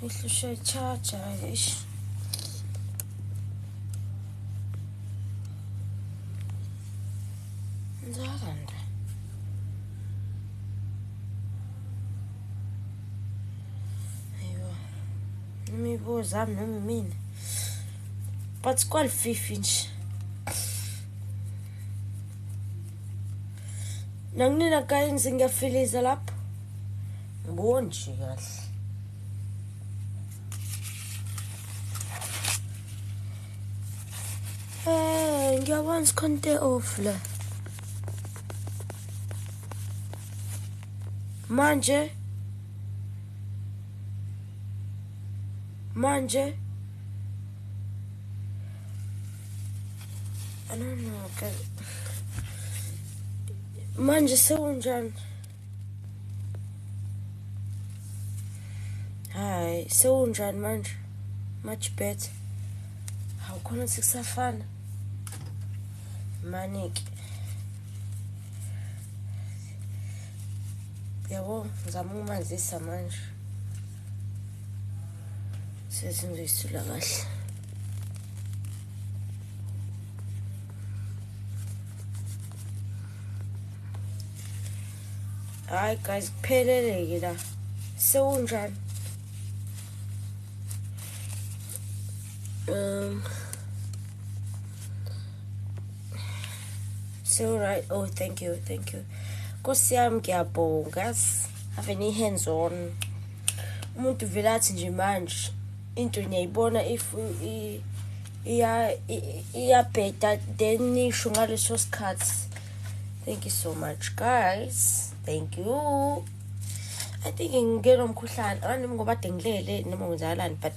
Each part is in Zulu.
ihlushe charger ish. Nzalanda. Aywa. Imibuzo noma mina. But kwal 5 inch. Nanginina kahle ngiyafiliza lapha. Ngibona nje kahle. Ngiyabona sikhonte off la. Manje I don't know, manje sekunjani? Hayi, sekunjani manje? Much better. Awukhona sikusafana. Manike. Yabo, ngizama ukumazisa manje. Sesingisula kahle. Hayi guys, kupheleleke la. Sekunjani? So right. Oh, thank you. Nkosi yami ngiyabonga. Have any hands on. Umuntu vele athi nje manje into ngiyayibona if iyabheda then nisho ngaleso sikhathi. Thank you so much guys. Thank you. I think ngingena umkhuhlane. Anami ngoba dengilele noma ngizalani, but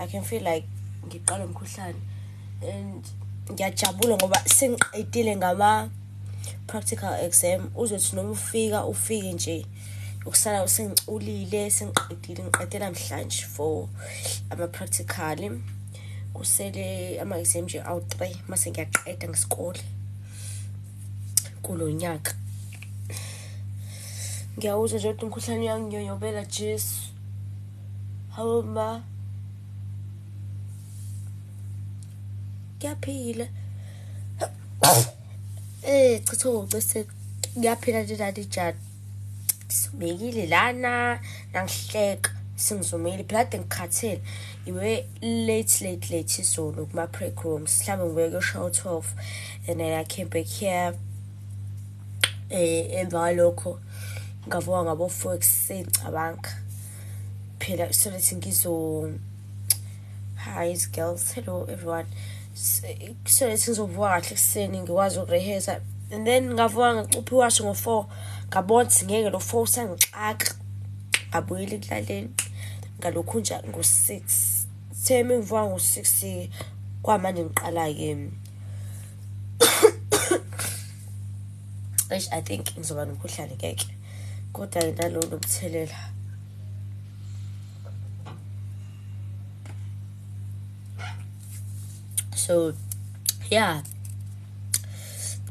I can feel like ngiqala umkhuhlane and ngiyajabula ngoba sengiqedile ngama practical exam. Uzothi noma ufike nje ukusala usengiculile, ngiqedela namhlanje for ama practical. Kusele ama exam nje awu 3 mase ngiyaqeda ngesikole kulo nyaka. Ngiyawuzwa nje ukuthi umkhuhlane uyanginyonyobela Jesu. Hawu ma ngiyaphila. Chitho bese ngiyaphila nje dadi jani. Sibekile lana nangihleka singizomeli phela kade ngikhathele. Iwe late izolo kuma break rooms. Mhlawumbe ngibeke show 12 and then I came back here. Emva lokho ngavuka ngabo 4 ekseni cabanga. Phela so that ngizo hi girls, hello everyone. So that ngizovuka kahle ekseni ngikwazi ukurehearsa and then ngavuka ngicuphi washo ngo4 ngabona ngeke lo 4 sangixaka. Ngabuyela ekulaleni ngalokhu nje ngo6. Semi ngivuka ngo6 kwamanje ngiqala ke. I think ngizoba nomkhuhlane keke. Kodwa nalo nomthelela. So yeah,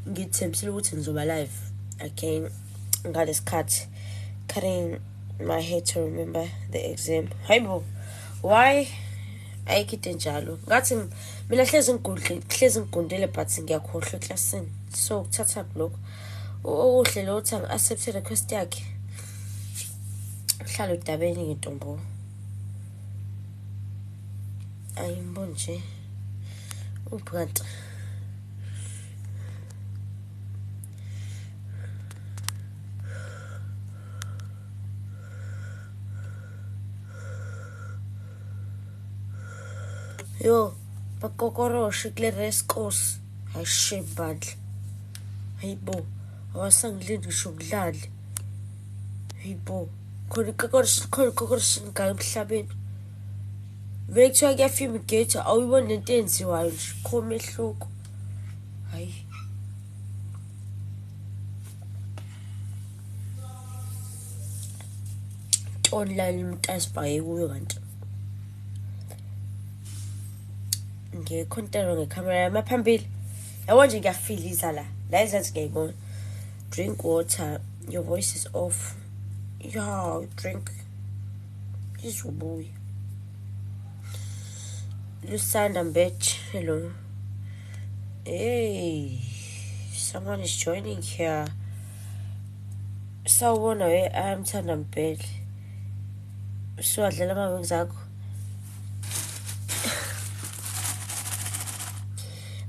ngithembisile ukuthi ngizoba live again ngalesikhathi cutting my hair to remember the exam. Hayibo, why ayikide njalo? Ngathi mina hlezi ngigundele but ngiyakhohlwa eclassini. So kuthatha lokho okuhle lo uthi accept request yakhe. Uhlala udabeni ngentombo. Ayimboni nje. Ubhanti. Yo, bakokoroshe kule rescos. Hayishebandla. Hayibo, awasangilindi ngisho ukudlala. Hayibo, khona kokoroshe ngayo emhlabeni. Vele kuthiwa kuyafumigate, awuyiboni lento enziwayo nje, khoma ehluko. Hayi. Online imtasibhaye kuyo kanti. Ngikhontero ngecamera yami phambili. Yabo nje ngiyafiliza la. La izathi ngiyibona. Drink water. Your voice is off. Yeah, drink. Izobuya. Lusanda Mbetch, hello. Hey, someone is joining here. Sawubona Mthanda Mbele. Usuwadlela amawings akho.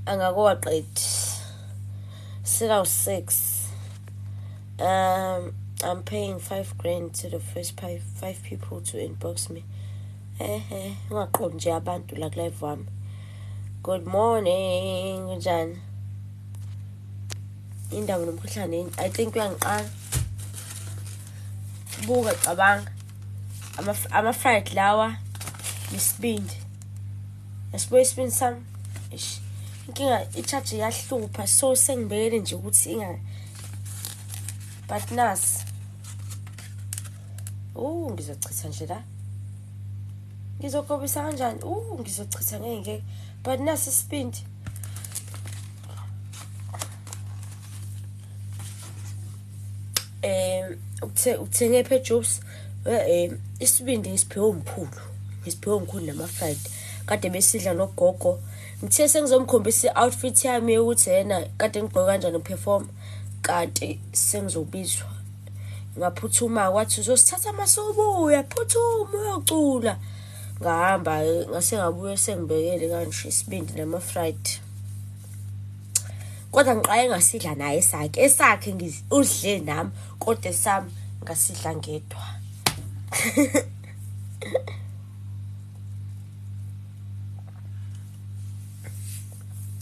Angakowaqedi. Sit 6. I'm paying 5 grand to the first five people to inbox me. Ungaqondi nje abantu la live wami. Good morning, unjani? Indaba nomkhuhlane I think uyangiqala. Buka cabanga. Ama-fried lawa nesibindi. Yasibuya isibindi sami. Inkinga i-charge yahlupha so sengibekele nje ukuthi but nas. Ngizochitha nje la. Ngizokobisa kanjani? Ngizochitha ngeke. But nasi isibindi. Uthenge phe jobs isibindi ngisiphiwe umkhulu nama-fried kade besidla nogogo. Ngithe sengizomkhombisa i-outfit yami ukuthi yena kade ngigqoke kanjani uperform kanti sengizobizwa ngaphuthuma kwathi uzosithatha masubuya phuthuma uyocula ngahamba ngase ngabuye sengibekele kanje isibindi nama-fried kodwa ngiqaye ngasidla naye esakhe udle nami kodwa sami ngasidla ngedwa.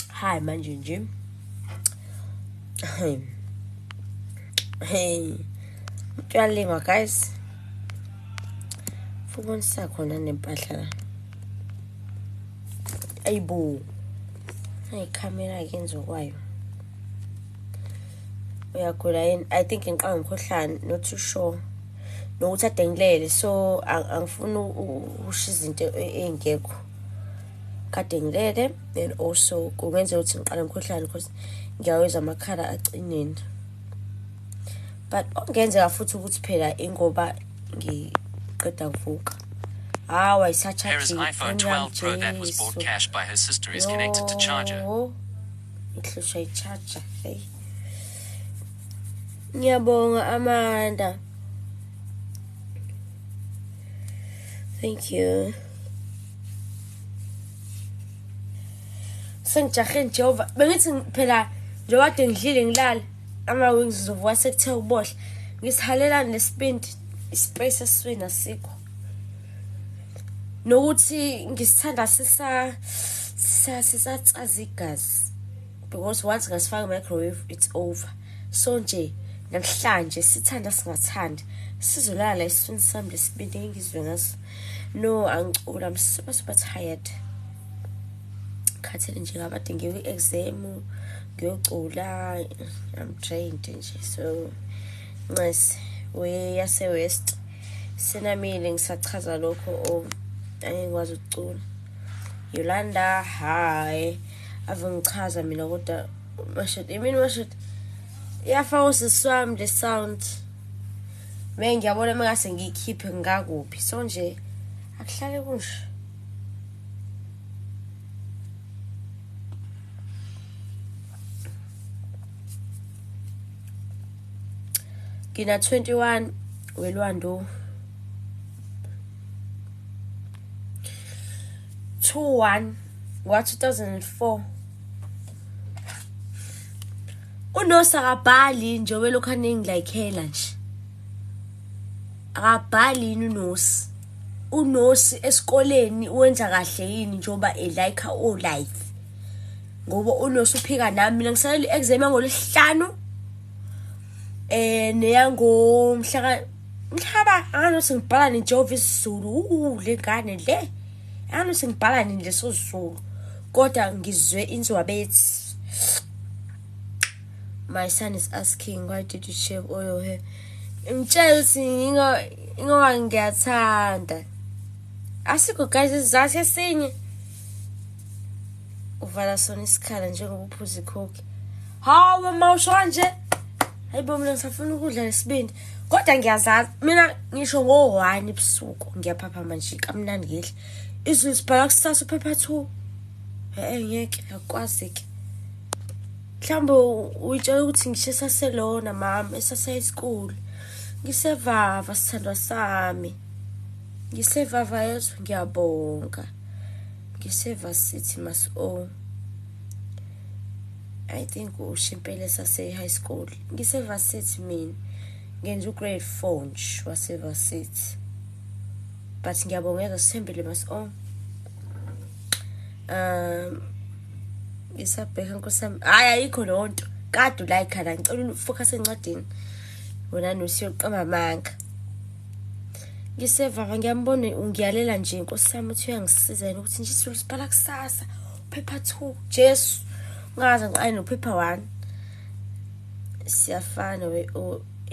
Hi manje nje. Hey. Uyalima guys. Fubonisa khona nempahla la. Ayibo. Hey camera yenzo kwayo. Uyagula yini? I think ngiqanga umkhohlane not too sure. Nokuthi adengilele so angifuni ushiya izinto engekho. Kade ngilele and also kungenza ukuthi ngiqala umkhohlane because ngiyawezwa amakhala acinene. But ongenzeka futhi ukuthi phela ingoba ngiqeda kuvuka. Hera's iPhone 12 Pro that was bought cash by her sister is connected to charger. Ihlusha i-charger. Hey. Ngiyabonga Amanda. Thank you. Sengijahe Jehova. Bengithi phela nje kade ngidlile ngilala ama-wings zovuka sekuthe ubohle. Ngisihalela nesibindi ispace esiswini asikho. Nokuthi ngisithanda sisatsaza igazi because once ngasifaka microwave it's over. So nje namhlanje sithanda singathandi sizolala isifini sami lesibindi ngizwe ngaso. No angicula I'm super tired. Khathele nje ngabade ngiyo exam ngiyocula I'm drained nje so nice we yase west senamile ngisachaza lokho angikwazi ukucula. Yolanda hi ave ngichaza mina kodwa mashot yafa usiswami the sound ngiyabona mangase ngiyikhiphe ngakuphi so nje akuhlale kunje. Ngina 21 welwando 21 wa-2004 unosi akabhali nje welokhane ngilayikhela nje akabhali yini unosi esikoleni wenza kahle yini njoba elike all life ngoba unosi uphika nami mina ngisalela i-exam ngolesihlanu neyangomhlaba anganothi ngibhala neJehova isiZulu le ngane le anganothi ngibhala neleso Zulu kodwa ngizwe inzwabe ethi my son is asking why did you shave all your hair. Ngitshela ukuthi ingoba ngiyathanda asikho guys isizathu esinye uvala sona isikhala njengoba uphuza ikhokhi hawa mawusho nje hayibo mina ngisafuna ukudla lesibindi kodwa ngiyazazi mina ngisho ngo1 ebusuku ngiyaphapha manje kamnandi ngidla izulu sibhala kusasa uphepha 2 ngeke akwazi-ke mhlawumbe uyitshela ukuthi ngishisa selona mama esase school ngisevava sithandwa sami ngisevava yethu ngiyabonga ngiseva sithi maso I think ushimpele sase high school ngiseva sithi mina ngenza grade 4 nje waseva sithi but ngiyabongeka sithembele maso isabheka nkosami hayi ayikho lonto kade la ikhala ngicela ufocus encwadini wena nosiyoqama amanga ngisevava ngiyambona ungiyalela nje nkosami uthi uyangisiza yena ukuthi nje sibhala kusasa paper 2 Jesu ngaze ngiqale no paper 1 siyafana we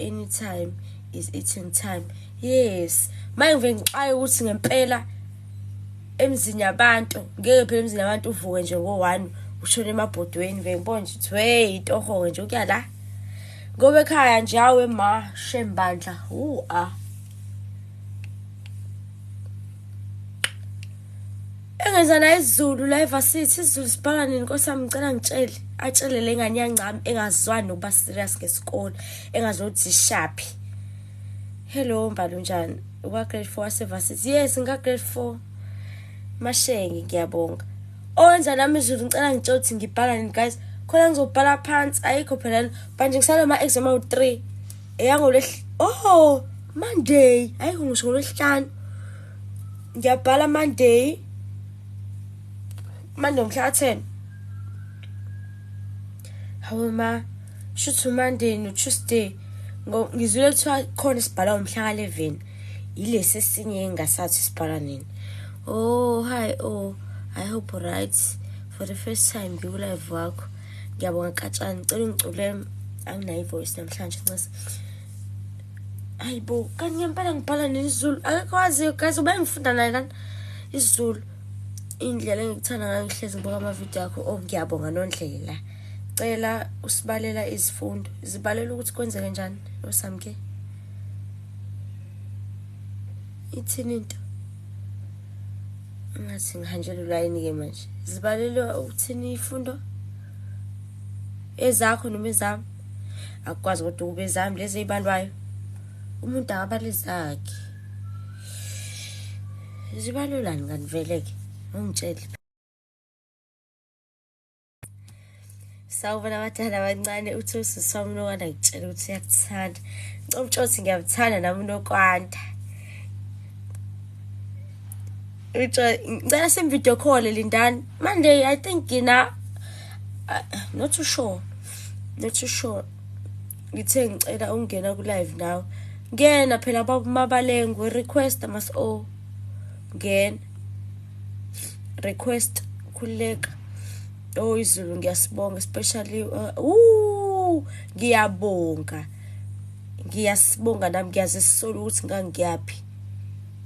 anytime is eating time yes manje ngive ngiqale ukuthi ngempela emzini yabantu ngeke phela emzini yabantu uvuke nje ngo1 ushone emabhodweni ngibona nje ukuthi hey itoho nje ukuya la ngoba ekhaya nje awe ma shembandla engenzana izulu la evarsity izulu sibhala nini nkosami ngicela ngitshele atshelele ingane yancami engazwani nokuba serious ngesikole engazothi shaphi hello mbalo njani uka grade 4 wasevarsity yes nga grade 4 mashenge ngiyabonga onza nami izulu ngicela ngitshela ukuthi ngibhala nini guys khona ngizobhala phansi ayikho phela manje ngisale ama exam awu3 eyangolwehli Monday ayikho ngisho ngolwesihlanu ngiyabhala Monday umhla 10 hawe ma shoot Monday no Tuesday ngizwile kuthiwa khona sibhala umhla 11 ilesi esinye engasathi sibhala nini hi I hope right for the first time ngiku-live wakho ngiyabonga Katshani ngicela ungicule anginayo ivoice namhlanje nqase hayibo kanti ngempela ngibhala nezulu akakwazi guys ube ngifunda naye lana isiZulu indlela engikuthanda ngayo ngihlezi ngibuka ama-video akho ngiyabonga Nondlela cela usibalela izifundo zibalela ukuthi kwenzeke njani osamke ithini into ngathi ngihanjela ulayini-ke manje zibalela ukuthini ifundo ezakho noma ezami akwazi kodwa kube ezami lezi ezibalwayo umuntu akabali zakhe zibalulani nganiveleke ungitshele sawubona abadala abancane uthi usiswami unokwanda ngitshela ukuthi uyakuthanda ngicomtshothi ngiyamthanda nami unokwanda ngicela sim video call Lindani Monday I think not too sure ngithe ngicela ungena ku live now ngena phela babumabalengu request maso ngena request khuleka izulu ngiyasibonga especially ngiyasibonga nami ngiyazisolo ukuthi ngangiyaphi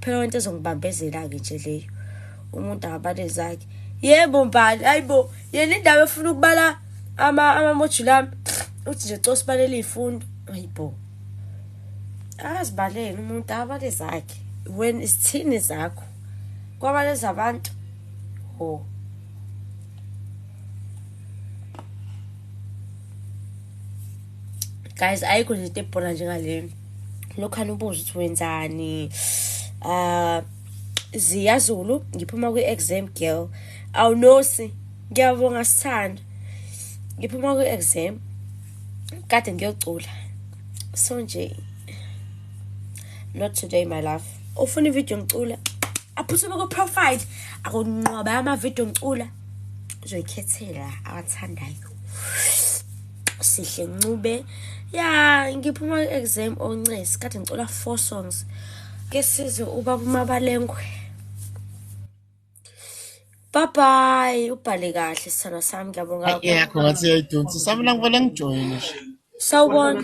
phela into ezongibambezela ke nje leyo umuntu akabale zakhe yebo mbali hayibo yena indawo efuna ukubala ama-module ami uthi nje cosibalela izifundo hayibo azibalele umuntu akabale zakhe when isithini zakho kwabale zabantu guys ayikho nje into ebhona njengale lokhana ubuza ukuthi wenzani Ziyazulu ngiphuma kwi-exam girl awunosi ngiyabonga Sithando ngiphuma kwi-exam kade ngiyocula so nje not today my love ufuna ivideo ngicula aphuthuma ku-profile akunqoba ama-video ngicula uzoyikhethela awathandayo sihle ncube ngiphuma kwi-exam oncesi kade ngicula 4 songs ke sizwe ubaba uMabalengwe bye ubhale kahle sithando sami ngiyabonga yakho ngathi uyayidonsa samla ngivele ngijoyine nje sawubona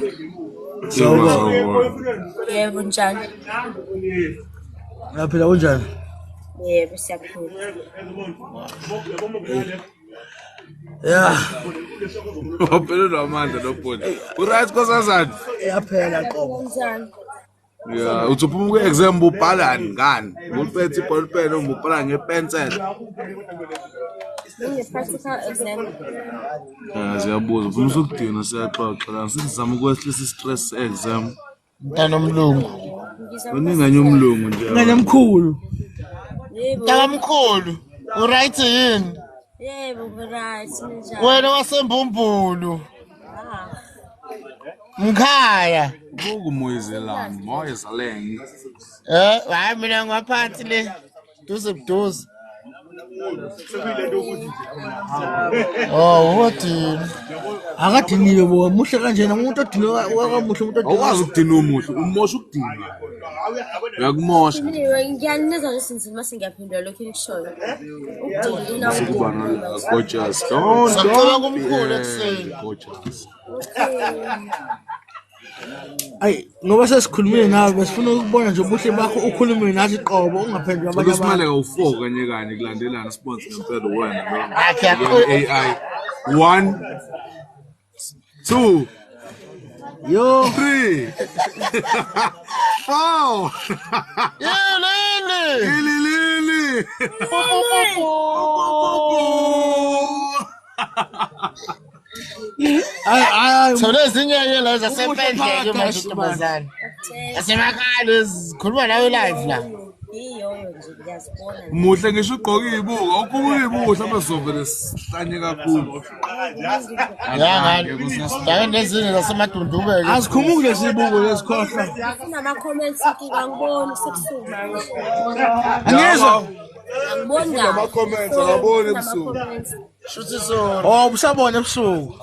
yebo njani yaphila kunjani yebo siyaphila waphelelwa amandla nobhodi uright nkosazana yaphela qobo njani Yeah, uzophuma ku-exam ubhalani ngani? Ngoliphethe ibholo pen ubhala ngepencil. Practical exam. Yeah, siyabuza ufuna usukudina siyaxoxa la sizama ukwehlisa i-stress exam. Mntana omlungu. Uninganye umlungu nje. Ngane mkhulu. Mntaka mkhulu. Uright yini? Yebo, right. Sinjani? Wena wasembumbulu. Ah. Mkhaya. Ukumoyizelana, moyezeleng. Hayi mina ngaphansi le. Duze. Oh, what? Akadiniwe bo muhle kanjena umuntu odiniwe wakamuhle umuntu odiniwe. Awukwazi ukudina umuhle, umosha ukudina. Uyakumosha. Ngiyanizwa ngisinzima sengiyaphendula lokho enishoyo. Ukudina Sikuba gorgeous. Sacela kumkhulu ekuseni. Gorgeous. Ayi ngoba sesikhulumile nawe besifuna ukubona nje ubuhle bakho ukhulume nathi qobo ungaphendula abanye abantu. Kusimele ka-4 kanye kulandelana sponsor ngempela wena. AI 1 2 Yo 3 4 Lili. ay So lezinye la zasempendleke manje intombazane. Asemakhaya lezikhuluma nawe live la. Iyoyo nje ngiyazibona. Muhle ngisho ugqoka ibuka, ukubukile ibuka mhlawumbe sihlanye kakhulu. Ngake nezinye zasemadundubeke. asikhumule sibuko lesikhohla. Kunama comments ngibangibona sebusuku manje. Angizwa. Angiboni Ama comments akaboni ebusuku. Shuthi so. Oh usabona ebusuku.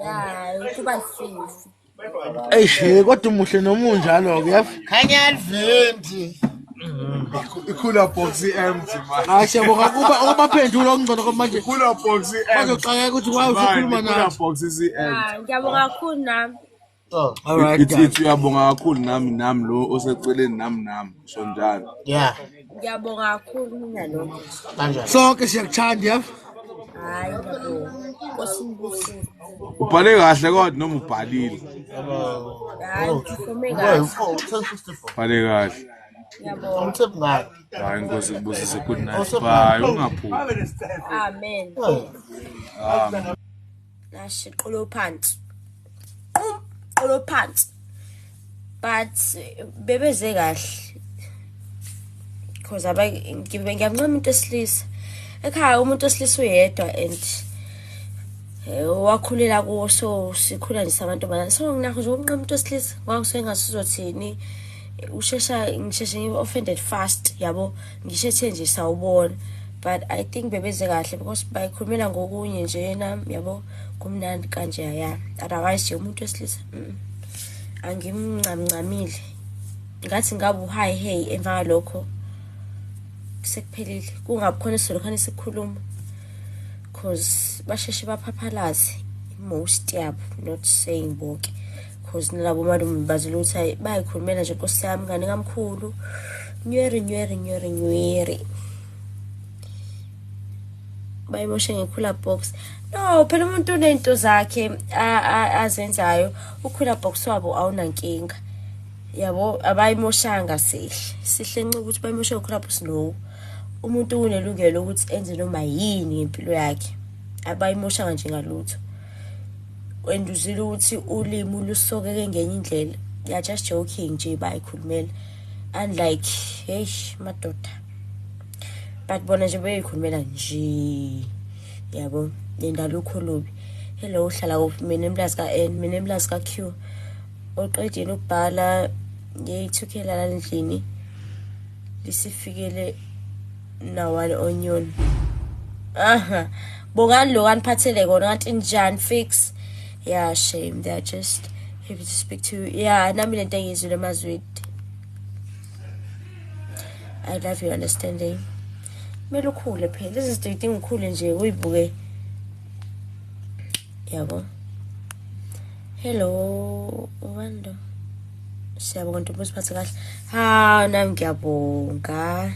Ya, kuba mfifi. Eyishe kodwa umuhle nomunjalo ke yafu. Khanya aliventi. Ikhula box empty man. Asiyabonga kuba phendula okungcono manje. Ikhula box empty. Bazoxaka ukuthi wawu ukhuluma Ikhula nathi. box empty. Ngiyabonga kakhulu nami. All right. Ithi uyabonga kakhulu nami lo oseceleni nami sho njalo. Yeah. Ngiyabonga kakhulu mina lokho. Kanjani? Sonke siyakuthanda yafu. Hayi ngiyabonga. Nkosi Ubhale kahle kodwa noma ubhalile. hayi ngifome kahle. Ubhale kahle. Ngiyabonga. Umthembu ngani? Hayi inkosi kubusise good night. Bye ungaphumi. Amen. Nashiqolo phansi. Qolo phansi. But bebeze kahle. Because ngiyamncoma umuntu esilisa. Ekhaya umuntu esilisa uyedwa and wakhulela kuwo so sikhula nje sabantu abaningi. So nginakho nje ukunqoma umuntu esilisa ngoba ngisuzothini. Ngisheshe ngi-offended fast yabo ngishethe nje sawubona but I think bebeze kahle because bayikhulumela ngokunye nje nami yabo kumnandi kanje ya otherwise nje umuntu wesilisa angimncamncamile ngathi ngabe hi hey emva lokho sekuphelile kungabukhona isilokhana sikhuluma cause basheshe baphaphalaze most yabo not saying bonke cause nalabo malume bazile ukuthi bayikhulumela nje Nkosi yami ngane kamkhulu nyweri bayimoshe ngekhula box no phela umuntu unento zakhe azenzayo ukhula box wabo awunankinga yabo abayimoshanga sihle nqa ukuthi bayimoshe ngekhula box no umuntu unelungelo ukuthi enze noma yini ngempilo yakhe abayimoshanga nje ngalutho wenduzile ukuthi ulimi lusokeke ngenye indlela ya just joking nje bayikhulumela unlike hey madoda but bona nje bayikhulumela nje yabo nendalo ukhulubi hello uhlala kuphi mina emlazi ka N mina emlazi ka Q oqedile ukubhala ngiyithukela la endlini lisifikele nawale onion bongani lo kaniphathele kona ngathi njani fix. Yeah, shame. They're just happy to speak to you. Yeah, nami lento engizwile mazwidi. I love your understanding. Kumele ukhule phela. Lezi zinto idinga ukhule nje uyibuke. Yabo. Hello, Wando. Siyabonga ntombi usiphathe kahle. Ha, nami ngiyabonga.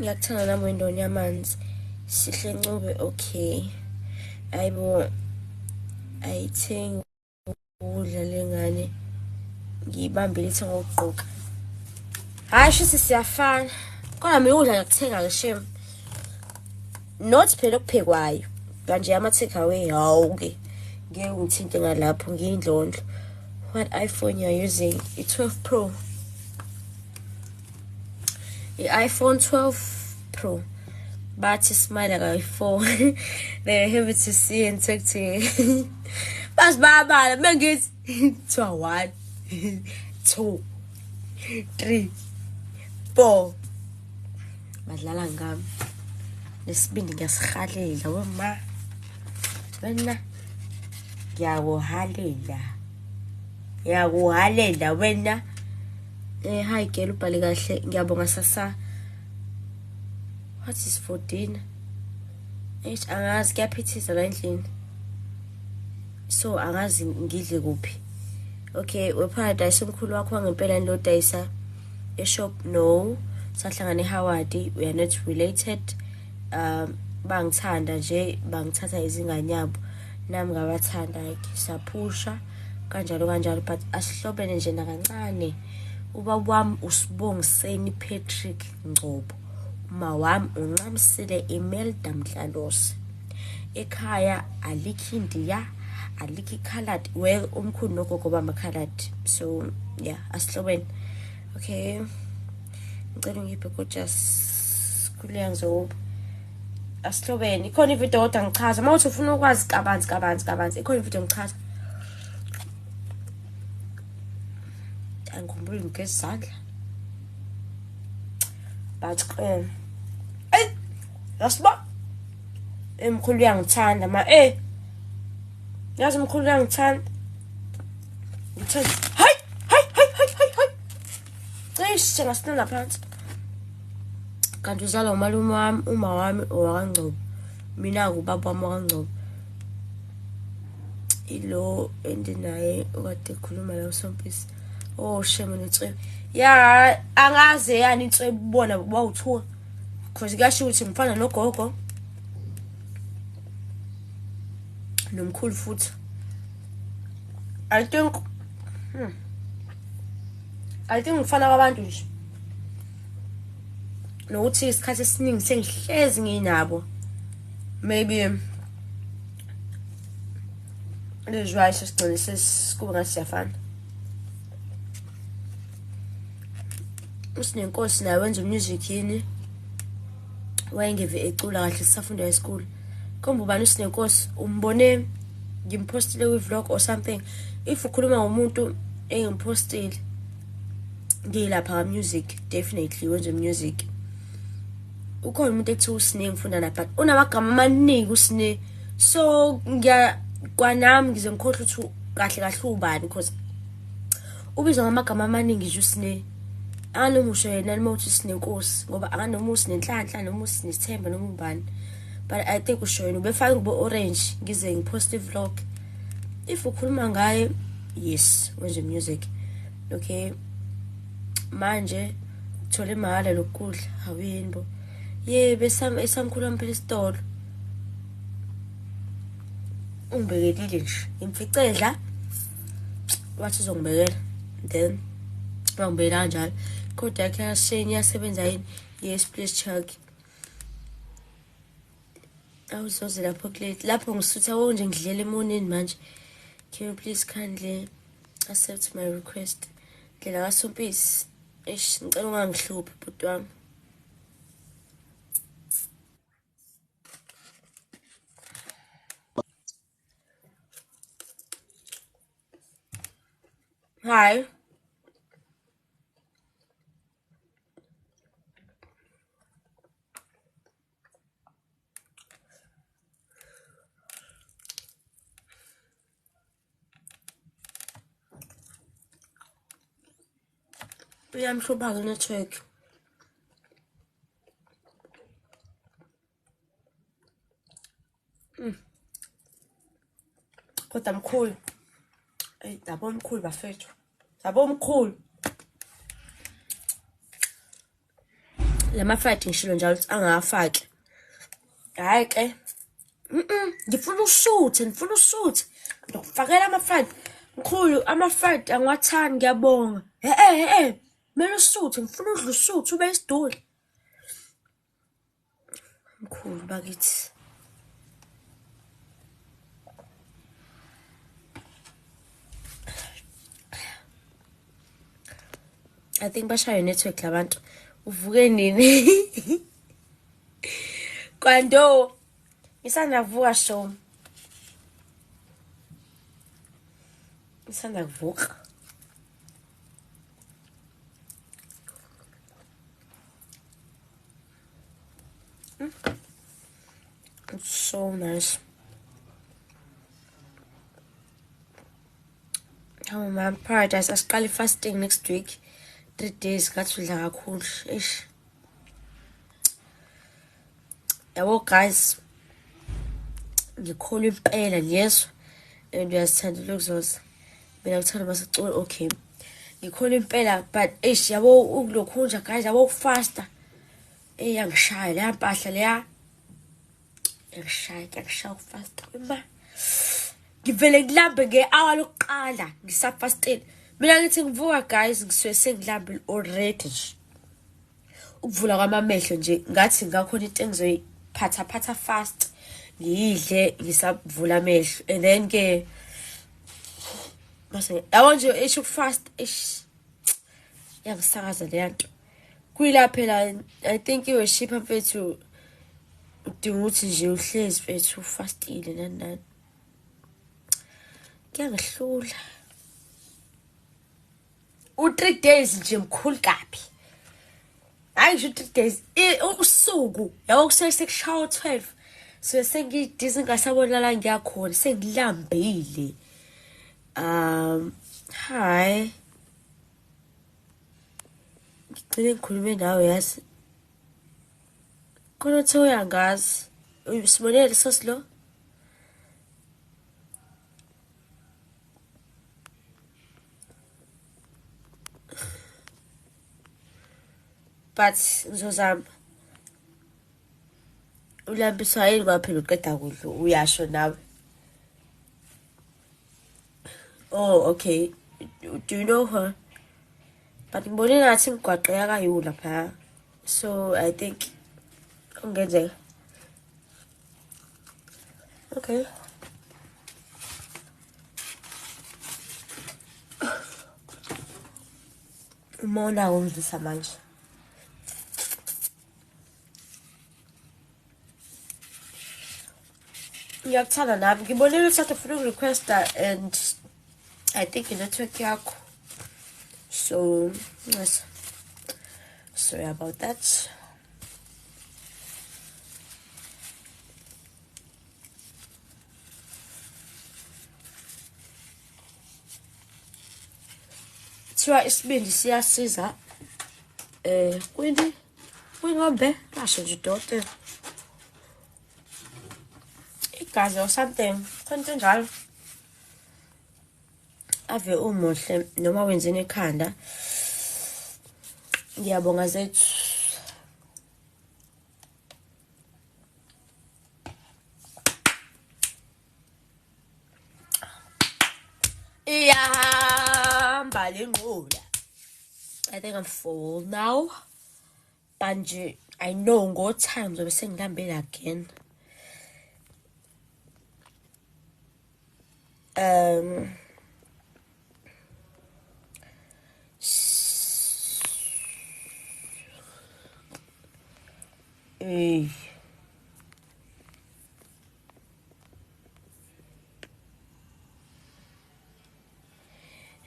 Ngiyakuthanda nami indoni yamanzi. Sihle Ncube, okay. Ayibo ayithengi ukudla lengane. Ngiyibambile ithe ngokugqoka. Hayi shisi siyafana. Kodwa mina ukudla ngiyakuthenga ngeshem. Not phela okuphekwayo. Kanje ama take away hawu ke. Ngeke ngithinte ngalapho ngiyindlondlo. What iPhone you're using? I12 Pro. I-iPhone 12 Pro. Bathi smile like iPhone. They're happy to see and talk to you. Bas baba, mengithi 1 2 3 4. Badlala ngami. Lesibindi ngiyasihalela wema. Wena ngiyakuhalela. Ngiyakuhalela wena. Hi girl ubhale kahle ngiyabonga sasa. What is 14? Angazi kuyaphithisa la endlini. So angazi ngidle kuphi. Okay, weParadise umkhulu wakho wangempela lo dayisa eShop no. Sahlangana eHoward, we are not related. Bangithanda nje bangithatha izingane yabo. Nami ngabathanda like saphusha kanjalo but asihlobene nje nakancane. Ubaba wami uSibongiseni Patrick Ngcobo. Uma wami uNcamisile Imelda Mdlalose. Ekhaya alikho India, alikho Khalad. Well, umkhulu nogogo bama Khalad. So, yeah, asihlobene. Okay. Ngicela ngiphe gorgeous kuleya ngizoba. Asihlobene. Ikhona ivideo kodwa ngichaza. Mawuthi ufuna ukwazi kabanzi. Ikhona ivideo ngichaza. Angikhumbuli ngezandla. But yasiba emkhulu uyangithanda ma yazi umkhulu uyangithanda. Ngithanda hayi cishe ngasinela phansi. Kanti uzala umalume wami uma wami owakaNgcobo. Mina kubaba wami wakaNgcobo. Ilo endinaye okade ekhuluma la uSompisi. Oh shame nitswe. Ya angaze yani nitswe bona bawuthuka. Because kasho ukuthi ngifana nogogo. Nomkhulu futhi. I think ngifana kwabantu nje. Nokuthi isikhathi esiningi sengihlezi nginabo. Maybe there's right sigcine sesikuba ngasiyafana. Usinenkosi naye wenza music yini. Wayengeve ecula kahle sisafunda high school. Komba ubani usinenkosi umbone ngimpostile with vlog or something. If ukhuluma ngomuntu engimpostile ngilapha music definitely wenza music. Ukhona umuntu ethi usine ngifunda na but unamagama amaningi usine. So kwanami ngize ngikhohle ukuthi kahle ubani because ubizwa ngamagama amaningi nje usine. Anomusho yena noma uthi sinenkosi ngoba akanoma usinenhlanhla noma usinesithemba noma ubani. But I think usho yena ubefaka ngo orange ngize ngipositive vlog. If ukhuluma ngaye yes wenza music. Okay. Manje uthola imali lokudla awuyinbo. Yebo esamkhulu phela isitolo. Ungibekele nje imficedla wathi uzongibekela then bangibekela kanjalo. Kodwa yakhe yasheni yasebenza yini? Yes please check. Awuzoze lapho kulate. Lapho ngisutha wonke ngidlela emonini manje. Can you please kindly accept my request? Ngidlela kaSompisi. Ngicela ungangihluphi bhuti wami. Hi. Uyamhlupha ke network. Kodwa mkhulu. Dabo mkhulu bafethu. Dabo mkhulu. Lama-fried ngishilo njalo ukuthi angawafaki. Hhayi ke. Ngifuna usuthe, ngizokufakela ama-fried. Mkhulu, ama-fried angiwathandi, ngiyabonga. Kumele usuthe, ngifuna udla usuthe, ube isiduli. Mkhulu bakithi. I think bashaye network labantu. Uvuke nini? Kwando ngisanda kuvuka show. Ngisanda kuvuka. It's so nice. Oh man, paradise. Asiqale fasting next week. 3 days ngathudla kakhulu. Eish. Yabo guys. Ngikholwa impela yeso. And uyazithanda lokuzoza. Mina ngithanda masicula okay. Ngikholwa impela but eish yabo ukulokhunja guys, yabo ukufasta. Yangishaya leya mpahla leya. Ngishaya ukufasta. Ima. Ngivele ngilambe nge-hour lokuqala ngisafastile. Mina ngithi ngivuka guys ngisuke sengilambile already. Ukuvula kwamamehlo nje ngathi ngakhona into engizoyiphatha fast. Ngiyidle ngisavula amehlo and then ke base yabo nje esho fast yangisakaza le nto. Kuyila phela I think iworship mfethu udinga ukuthi nje uhlezi mfethu ufastile nani. Kuyangihlula. 3 days nje mkhulu kabi. Hayi nje 3 days. Usuku yabo kusekushaya 12. So sengidize ngasabonala ngiyakhona sengilambile. Hi. Ngicela ngikhulume nawe yazi. Khona thoya ngazi. Uyisibonele sosilo. But ngizozama. Ulambiswa yini kwaphela uqeda kudla uyasho nawe. Oh okay. Do you know her? But ngibone ngathi ngigwaqeka kayu lapha. So I think ungenzeka. Okay. Umona ungizisa manje. Ngiyakuthanda nami ngibonile ukuthi ufuna urequesta and I think inetwork yakho. So yes. Sorry about that. Thiwa isibindi siyasiza. Kuyingombe kasho nje doctor. Igazi or something. Khona njalo. Ave umuhle noma wenzeni ekhanda. Ngiyabonga zethu. Iyahamba lenqula. I think I'm full now. Manje I know ngo time zobe sengilambela again.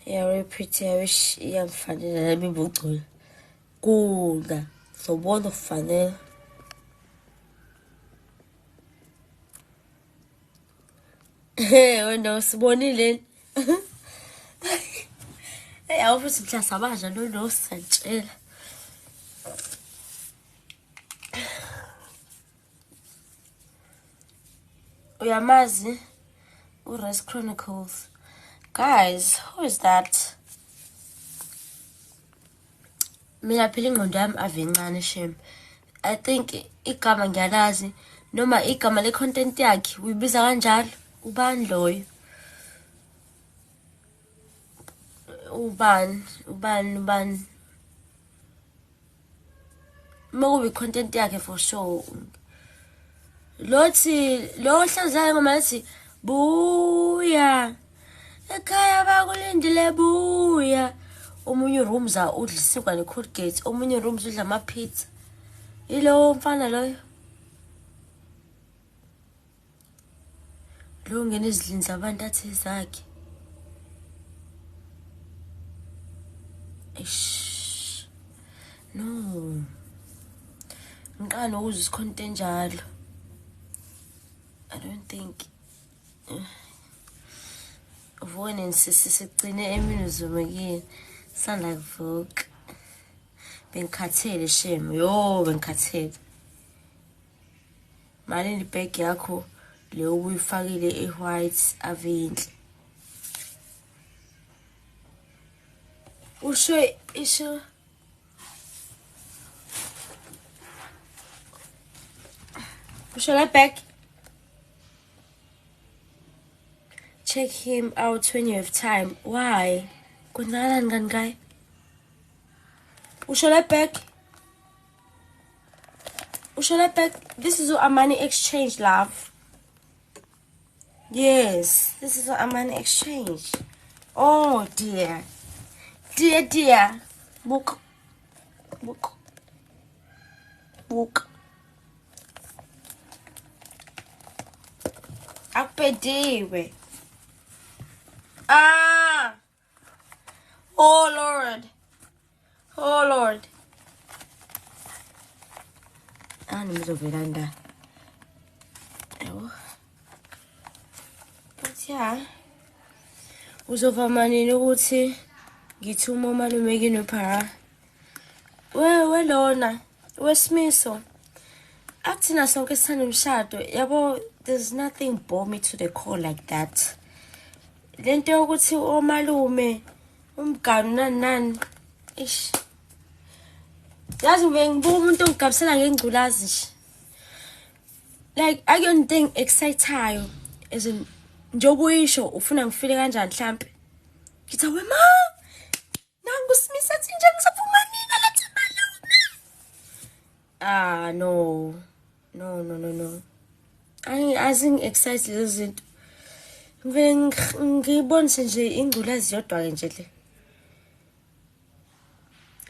Yeah, very pretty. I wish young funny and let me book to good. So one of funny. Hey, no, Swanny. Hey, I was in class. I don't know such. Uyamazi uRest Chronicles. Guys, who is that? Mina phela ingqondo yami ave incane shem. I think igama ngiyalazi noma igama le content yakhe uyibiza kanjalo. Ubani loyo? Ubani? Makubi content yakhe for sure. Lothi lo hlanzayo ngoma yathi buya. Ekhaya bakulindile buya. Omunye roomza udlisikwa neColgate, omunye rooms udla amapizza. Ilo mfana loyo. Lo ngene izilini zabantu athi zakhe. Eish. No. Ngiqala ukuzwa isikhonto enjalo. I don't think Vone sigcine emini uzumekile. Sound like Vogue. Bengikhathele shame. Yo, bengikhathele. Mali ni bag yakho le ubuyifakile e-white avinhle. Usho that bag. Check him out when you have time. Why? Kunala ngangai. Usho that bag. This is what Amani exchange, love. Yes, this is what Amani exchange. Oh dear. Dear. Book. Akpediwe. Ah. Oh Lord. Veranda. But yeah. Uzova manini ukuthi ngithuma umalume kini phara. Welona. Wesimiso. Akuthina sonke sithanda umshado. Yabo, there's nothing bore me to the core like that. Lento yokuthi omalume umganu nani. Ish. Yazi ngibuka umuntu ongigabisela ngengculazi nje. Like akuyonto exciteayo as in njobe uyisho ufuna ngifile kanjani mhlambe. Ngithi we ma nangu Smith athi nje ngisaphumanina lathi malume. No. I excited lezi zinto. Ngibonise nje ingculazi yodwa ke nje le.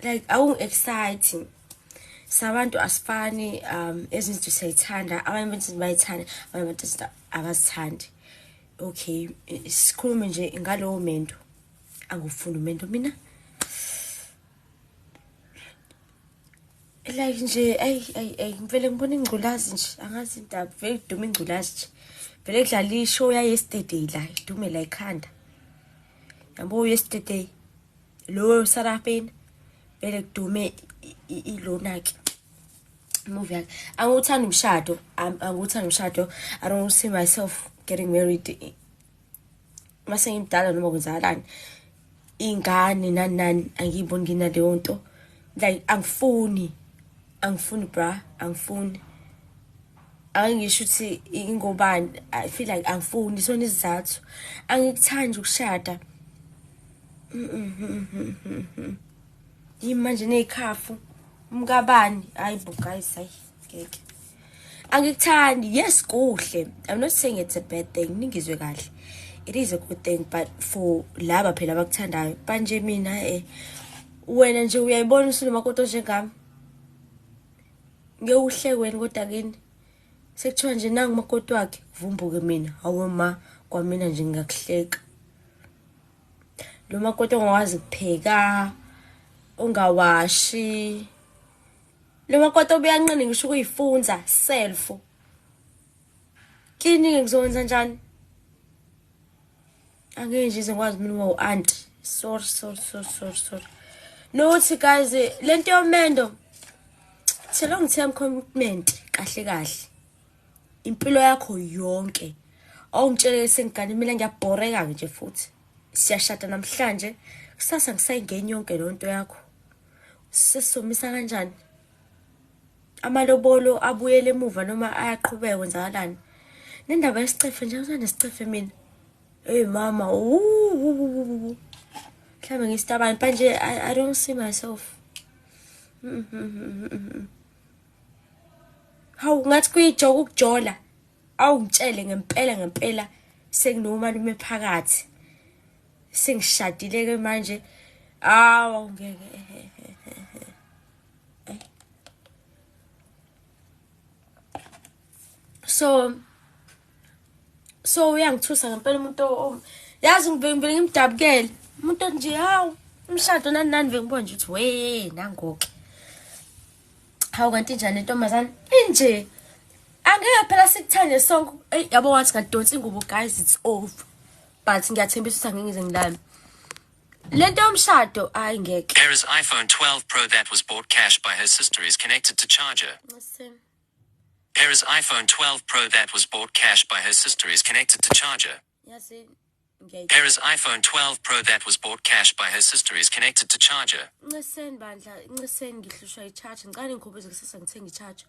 Like exciting. Sabantu asifani ezinto siyayithanda, abanye benzi bayithanda, abanye benzi abazithandi. Okay, sikhulume nje ngalowo mendo. Angufuni umendo mina. Like nje ngivele ngibona ingculazi nje, angazi indaba, vele iduma ingculazi nje. Vele kudlala ishow ya yesterday la, idume la ikhanda. Yabo yesterday lo Sarafin vele kudume ilona ke. Movie yakhe. Angikuthanda umshado. I don't see myself getting married. Mase ngimdala noma kwenzakalani. Ingane nani angiyiboni nginaleyo nto. Like angifuni bra, angifuni. Angisho ukuthi ingobani, I feel like angifuni sona isizathu. Angikuthandi ukushada. Imanje nekhafu. Umkabani hayibo guys ngeke. Angikuthandi. Yes kuhle. I'm not saying it's a bad thing. Ningizwe kahle. It is a good thing, but for laba phela abakuthandayo. Manje mina wena nje uyayibona usunomakoto njengami. Ngewuhlekweni kodwa kini. Sekuthiwa nje nangu makoto wakhe vumbuke mina. Hawe ma kwamina nje ngiyakuhleka. Lo makoto ongawazi kupheka, ongawashi. Lo makoto ubuyanqini ngisho ukuyifunza self. Kini ngizokwenza njani? Angeke nje ngikwazi mina aunt. Sorry. Nothi guys, lento yomendo. It's a long term commitment kahle. Impilo yakho yonke. Awungitshele sengigane mina ngiyabhoreka nje futhi. Siyashada namhlanje, kusasa ngisayingeni yonke lonto yakho. Sesomisa kanjani? amalobolo abuyele emuva noma ayaqhubeka kwenzakalani. Nendaba yesicefe nje usanescefe mina. Hey mama, mhlawumbe ngistabani manje I don't see myself. Hawu ngathi kuyijoke ukujola. Awungitshele ngempela senginomalume phakathi. Sengishadile ke manje. Awu ngeke. So uyangithusa ngempela umuntu yazi ngivele ngimdabukele. Umuntu nje hawu umshado nani vele ngibona nje ukuthi we nangoke. Hawu kanti njani intombazane? Inje angeke phela sikuthande sonke. Yabo wathi ngadonsa ingubo guys it's over. But ngiyathembisa ukuthi angeke ngize ngilale. Lento yomshado ayingeke. Kara's iPhone 12 Pro that was bought cash by her sister is connected to charger. Kara's iPhone 12 Pro that was bought cash by her sister is connected to charger. Kara's iPhone 12 Pro that was bought cash by her sister is connected to charger. Bandla, ngihlushwa i-charge. Ngicela ngikhobeze kusasa ngithenga i-charge.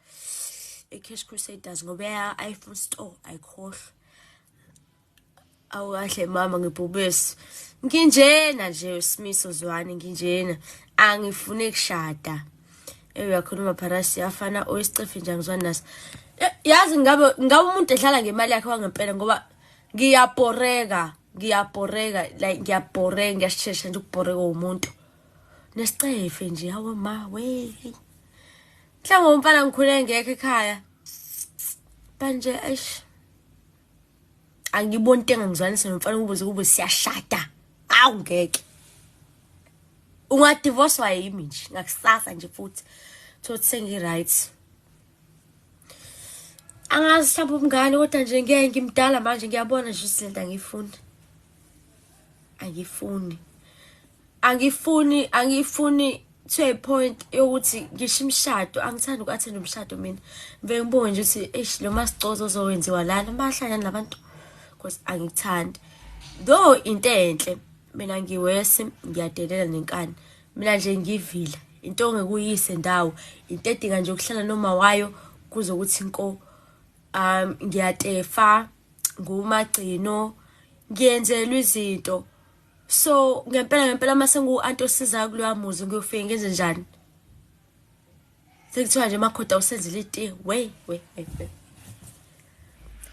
Cash Crusaders ngoba ya-iPhone store ayikhohlwa. Awukahle mama ngibhubesi. Nginjena nje uSimiso Zwane nginjena. Angifune kushada. Uyakhuluma pharasi yafana oyisicefe nje ngizwana naso. Yazi ngabe umuntu ehlala ngemali yakhe wangempela ngoba ngiyaboreka like ngiyaboreka ngiyashesha nje ukuboreka umuntu. Nesicefe nje hawe ma we. Mhlawumbe umfana ngikhule ngekho ekhaya. Manje eish. Angiboni into engangizwanisa nomfana ukubuze kube siyashada. Awu ngeke. Ungadivorce yimi nje ngakusasa nje futhi thothi sengi-right. Angazi mhlawumbe umngane kodwa nje ngeke ngimdala manje ngiyabona nje isilento angifuni to a point yokuthi ngisho imshado angithandi uku-attend umshado mina. Ngiveke ngibone nje ukuthi eish lo masicozo ozowenziwa lana bahlangana nabantu because angikuthandi. Though into enhle mina ngiwesi ngiyadelela nenkani. Mina nje ngivila into ongekuyise ndawo into edinga nje ukuhlala noma wayo kuze ukuthi inko ngiyatefa ngumagcino ngiyenzelwe izinto. So ngempela mase ngu-anti osizayo kuloya muzi ngiyofika ngenze njani? Sekuthiwa nje makhoda usenzile iti we.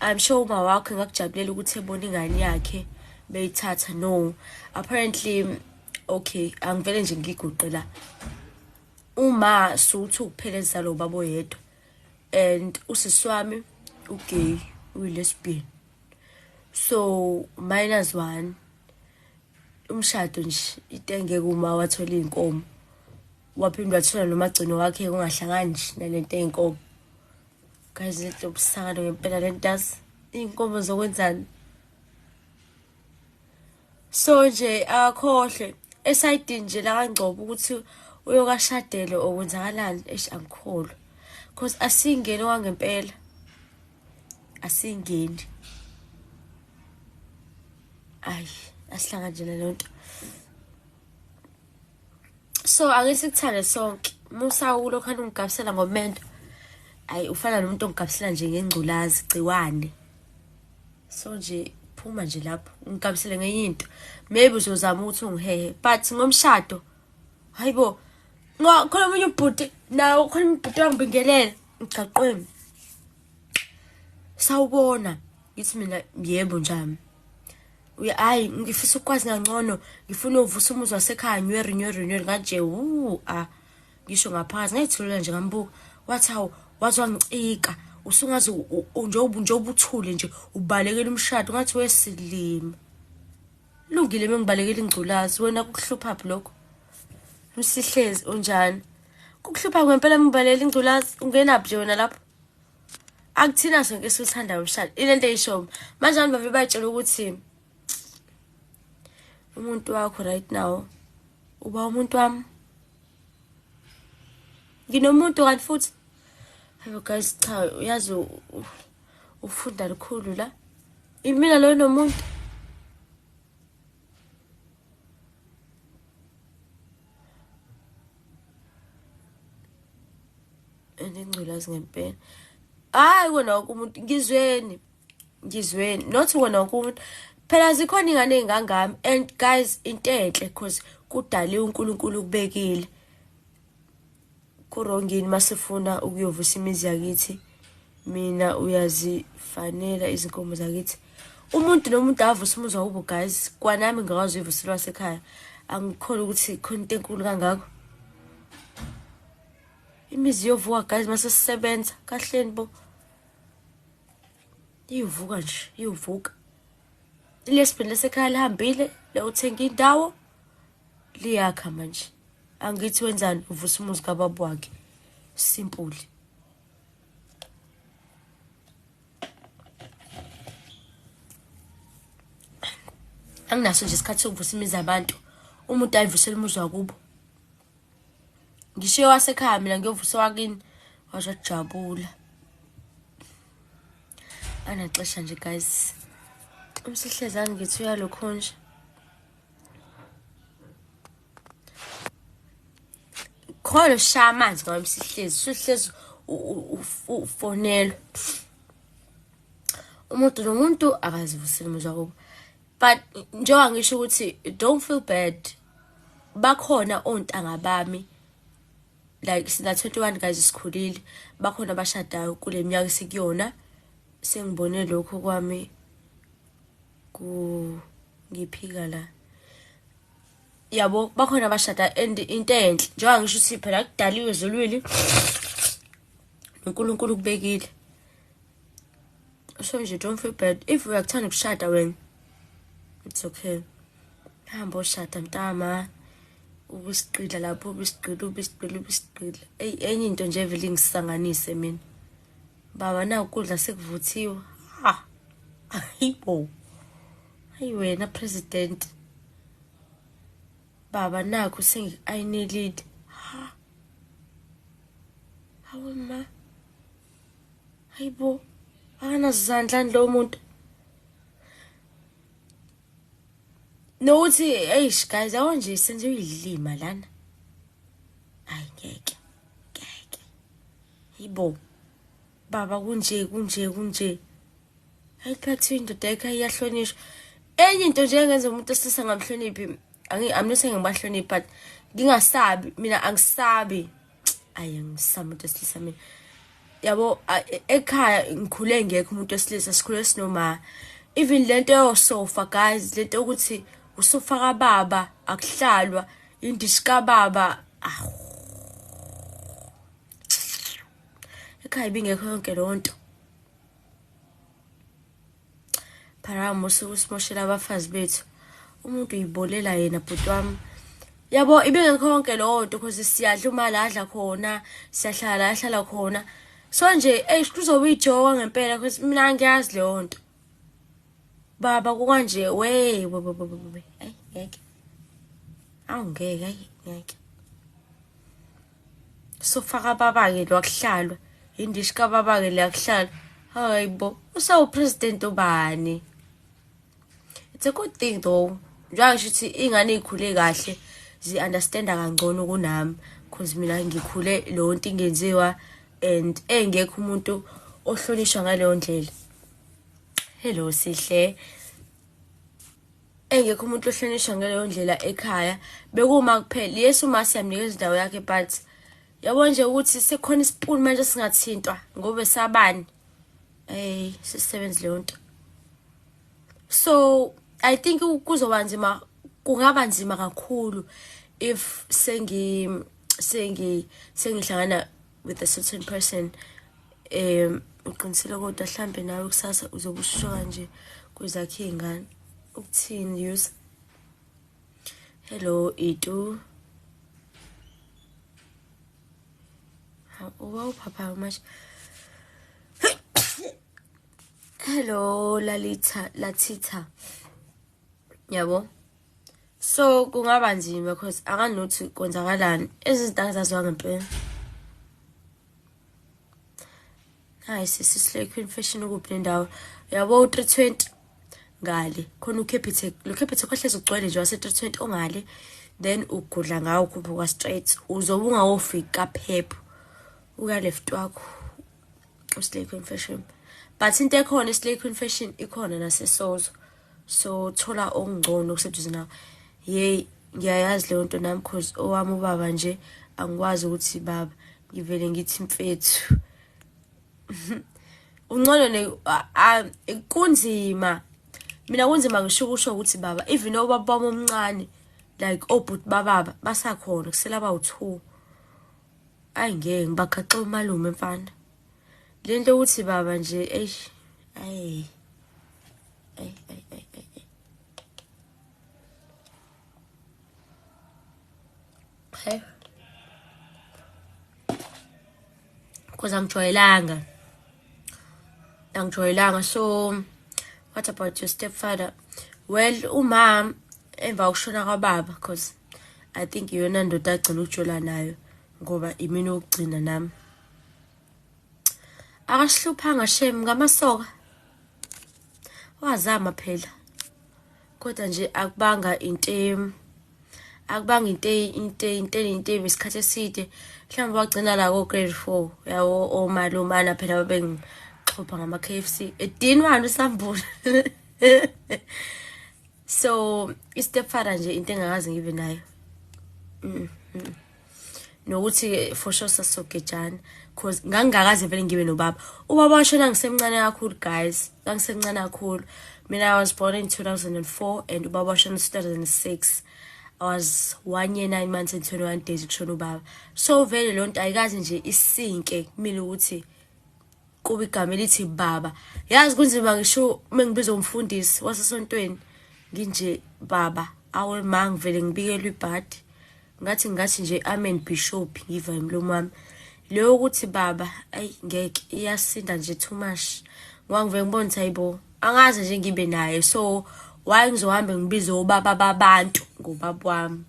I'm sure uma wakhe ngakujabulela ukuthi ebone ingane yakhe beyithatha. No, apparently okay angivele nje ngiguqe la. Uma suthi ukupheleza lo babo yedwa and usiswami ugay uyi-lesbian. So -1 umshado nje itengeke uma wathola inkomo waphinde wathola nomagcino wakhe ungahlangani nje nalento eyinkomo. Guys lento obusakalo ngempela lentazi inkomo zokwenzani. So nje akhohle esayidini nje la kaNgcobo ukuthi uyokashadele okwenzakalani angikholwa because asingeni wangempela asingeni. Ayi asihlanga nje lento. So ake sikuthande sonke musa ulokhana ungigabisela ngomendo. Ayi ufana nomuntu ongigabisela nje ngengculazi gciwane. So nje phuma nje lapho ngigabisele ngenye into maybe uzozama ukuthi ungihehe but ngomshado hayibo khona omunye ubhuti nawo khona umbhuti wangibingelela ngicaqweni. Sawubona ngithi mina yebo njani hayi ngifisa ukwazi ngangcono ngifuna uvusa umuzi wasekhaya nyweri kanje ngisho ngaphakathi ngayithulela nje ngambuka wathi hawu wazwa ngicika usungaze nje ubuthule nje ubalekela umshado ngathi wesilima lungile mengibalekela ingculazi wena kukuhlupha phi lokho Msihlezi unjani kukuhlupha ngempela mengibalekela ingculazi ungena phi wena lapho akuthina sonke sithanda umshado ilento eyisho manje abantu bavele bayitshela ukuthi umuntu wakho right now uba umuntu wami nginomuntu kanti futhi hayo guys cha uyazi ufunda likhulu la imina lo nomuntu ngicela lazi ngempela. Hayi wena wonke umuntu ngizweni. Not wona wonke umuntu. Phela zikhona ingane ezingangami and guys into enhle because kudaliwe uNkulunkulu kubekile. Kurongini masifuna ukuyovusa imizi yakithi. Mina uyazifanela izinkomo zakithi. Umuntu nomuntu avusa umuzi wakubo guys. Kwanami ngakwazi uyivuselwa sekhaya. Angikholwa ukuthi khona into enkulu kangako. Imizi yovuka guys mase sisebenza kahleni bo. Iyovuka nje, iyovuka. Lesibhele sekhaya lihambile, le uthenga indawo liyakha manje. Angithi wenzani uvusa umuzi kababa wakhe. Simple. Anginaso nje isikhathi sokuvusa imizi yabantu. Umuntu ayivusela umuzi wakubo. Ngishiye wasekhaya mina ngiyovusa wakini wajabula. Anaxesha nje guys. Umsihlezana ngithi uyalokho nje. Khona shaya amanzi ngoba umsihlezi. Uhlezi ufonela. Umuntu nomuntu akazivusela umuzi wakubo. But njengoba ngisho ukuthi don't feel bad. Bakhona ontanga bami. Like sina 21 guys isikhulile. Bakhona abashadayo kule minyaka esikuyona. Sengibone lokho kwami ngiphika la. Yabo bakhona abashada and into enhle. Njengoba ngisho ukuthi phela kudaliwe ezulwini. uNkulunkulu kubekile. So nje don't feel bad. If uyakuthanda ukushada wena, it's okay. Hamba ushada mntama. Ubisiqila lapho ubisiqila. Enye into nje vele ngisanganise mina. Baba na ukudla sekuvuthiwe. Ha. Hayibo. Hayi wena president. Baba nakho sengi-ayinelile. Ha. Hawu ma. Hayibo. Akanazandla lo muntu. Nokuthi eish guys awonje senze uyilima lana. Hayi ngeke. Hayibo. Baba kunje. Ayiphathe indoda ekhaya iyahlonishwa. Enye into nje engenza umuntu esisa ngamhloniphi. Amnese ngibahloniphi but ngingasabi mina angisabi. Angisabi umuntu esilisa mina. Yabo ekhaya ngikhule ngekho umuntu esilisa sikhule sinoma. Even lento yosofa guys lento ukuthi usofa kababa akuhlalwa indishi kababa. Ekhaya bingekho yonke lonto. Paramo sikumoshela abafazi bethu. Umuntu uyibolela yena bhuti wami. Yabo ibingekho yonke lonto because siyadla uma ladla khona, siyahlala khona. So nje kuzobe ijoka ngempela because mina ngiyazi le nto. Baba kukanje we hayi ngeke. Awungeke hayi ngeke. Sofaka baba ke lokuhlalwa. Indishi kababa ke liyakuhlala. Hayibo, usawu president ubani? It's a good thing though. Njengoba ngisho ingane ikhule kahle, zi-understanda kangcono kunami because mina ngikhule lo nto ingenziwa and engekho umuntu ohlonishwa ngaleyo ndlela. Hello sihle. Engekho umuntu ohlonishwa ngaleyo ndlela ekhaya. Bekuma kuphela Yesu masiyamnikeza indawo yakhe but yabo nje ukuthi sekhona isipuni manje singathintwa ngoba sabani. Sisebenza le nto. So I think kungaba nzima kakhulu if sengihlangana with a certain person. Uqinisele kodwa mhlambe nawe kusasa uzobe ushoka nje kwezakhe ingane. Ukuthini user? Hello Itu. Wow papa much. Hello Latita. Yabo. So kungaba nzima because akanothi kwenzakalani ezinto zaziwa ngempela. Hayi sisihle Queen Fashion ukuphi nendawo. Yabo 320 ngale. Khona uCapitec. Lo Capitec ohlezi ugcwele nje wase 320 ongale. Then ugudla ngawo kuphi kwa straight. Uzobe ungawofika phepho. Uya left wakho. Slay Confession. But into ekhona Slay Confession ikhona naseSozo. So thola okungcono kuseduze nawo. Yey ngiyayazi leyo nto nami because owami ubaba nje angikwazi ukuthi baba ngivele ngithi mfethu. Ungcono ne kunzima. Mina kunzima ngisho kusho ukuthi baba even obaba bami omncane like obhuti bababa basakhona kusela bawu2. Ayingeke ngibagaxa umalume mfana. Lento ukuthi baba nje ay hey cause angijwayelanga so what about your stepfather? Well umam emva ukushona kababa cause I think yona ndoda agcina ujola nayo ngoba imini ukugcina nami akasihluphanga shem ngamasoka wazama phela kodwa nje akubanga into isikhathi eside mhlawumbe wagcina la ko grade 4 yawo omalumana phela babengixhopha ngama KFC edinwani usambula. So istepfather nje into engakazi ngibe nayo nokuthi for sure sasogejana cause ngangakaze vele ngibe nobaba. Ubaba washona ngisemncane kakhulu guys, ngisemncane kakhulu. Mina I was born in 2004 and ubaba washona in 2006. I was 1 year 9 months and 21 days kushona ubaba. So vele lonto ayikazi nje isinke kumina ukuthi kube igama elithi baba. Yazi kunzima ngisho mengibiza umfundisi wasesontweni nginje baba awe mangivele ngibikelwe ibhadi ngathi nje amen bishop ngiva emlomo wami leyo ukuthi baba ayi ngeke iyasinda nje too much ngivele ngibona ukuthi hayibo angaze nje ngibe naye so why ngizohambe ngibize ubaba babantu ngobaba wami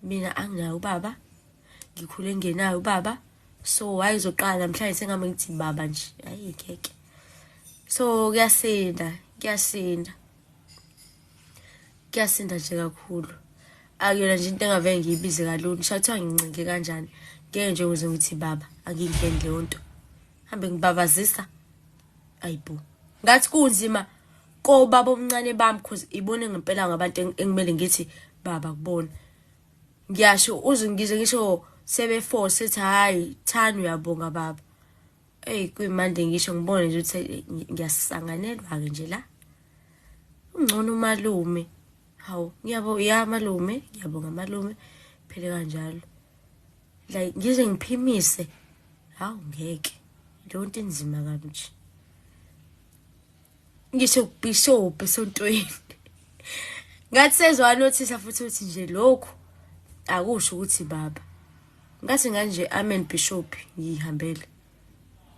mina anginayo ubaba ngikhule ngenayo ubaba so why izoqala namhlanje sengabe ngithi baba nje ayi ngeke so kuyasinda nje kakhulu akuyona nje into engaveke ngiyibize kalula shathiwa ngincinge kanjani ngeke nje ukuze ngithi baba angingeni leyo nto hambe ngibabazisa ayibo ngathi kunzima ko baba omncane bami because ibone ngempela ngabantu engimele ngithi baba kubona ngiyasho uzungize ngisho sebe 4 sethi hayi thani uyabonga baba kuyimande ngisho ngibone nje ukuthi ngiyasanganelwa ke nje la ungcono umalume hawu ngiyabo malume ngiyabonga malume phele kanjalo like ngize ngiphimise hawu ngeke lonto inzima kanje ngisho bishop esontweni ngathi sezwa notice futhi uthi nje lokho akusho ukuthi baba ngathi nganje amen bishop ngihambele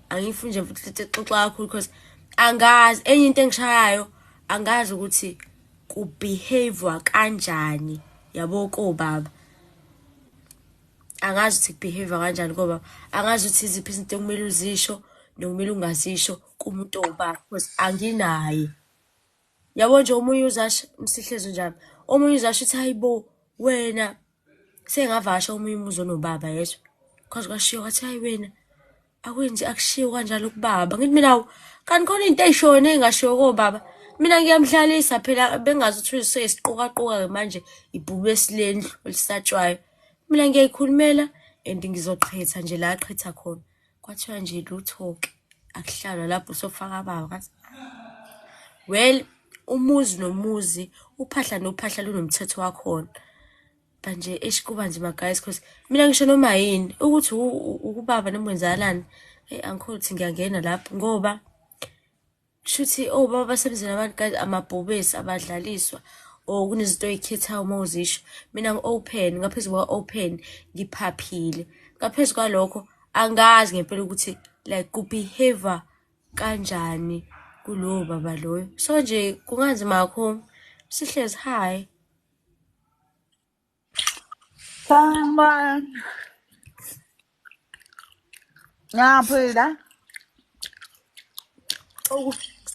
angifuni nje futhi xoxa kakhulu because angazi enye into engishayayo angazi ukuthi kubehave kanjani yabo ko baba angazi ukuthi kubehave kanjani ngoba angazi ukuthi iziphi izinto kumele uzisho nokumele ungazisho kumuntu obaba because anginaye yabo nje omunye uzasho msihlezo njalo omunye uzasho uthi hayibo wena sengavasha omunye umuzo nobaba yethu because kwashiyo wathi hayi wena akwenzi akushiyo kanjalo kubaba ngithi mina kanti khona into eyishona engashiyo kobaba mina ngiyamhlalisa phela bengazi ukuthi sesiqoqa manje ibhubu esilendlu elisatshwayo mina ngiyayikhulumela and ngizoqhetha nje la aqhetha khona kwathiwa nje lutho ke akuhlalwa lapho sofaka baba kathi well umuzi nomuzi uphahla nophahla lunomthetho wakhona manje esikuba nzima guys because mina ngisho noma yini ukuthi ukubaba nomwenzakalani angikho ukuthi ngiyangena lapho ngoba shuthi baba basebenzela abantu guys amabhobesi abadlaliswa kunezinto oyikhethayo uma uzisho mina ngi-open ngaphezulu kwa-open ngiphaphile ngaphezulu kwalokho angazi ngempela ukuthi like kubehave kanjani kulowo baba loyo so nje kunganzima kakhulu sihlezi hi Someone ngaphila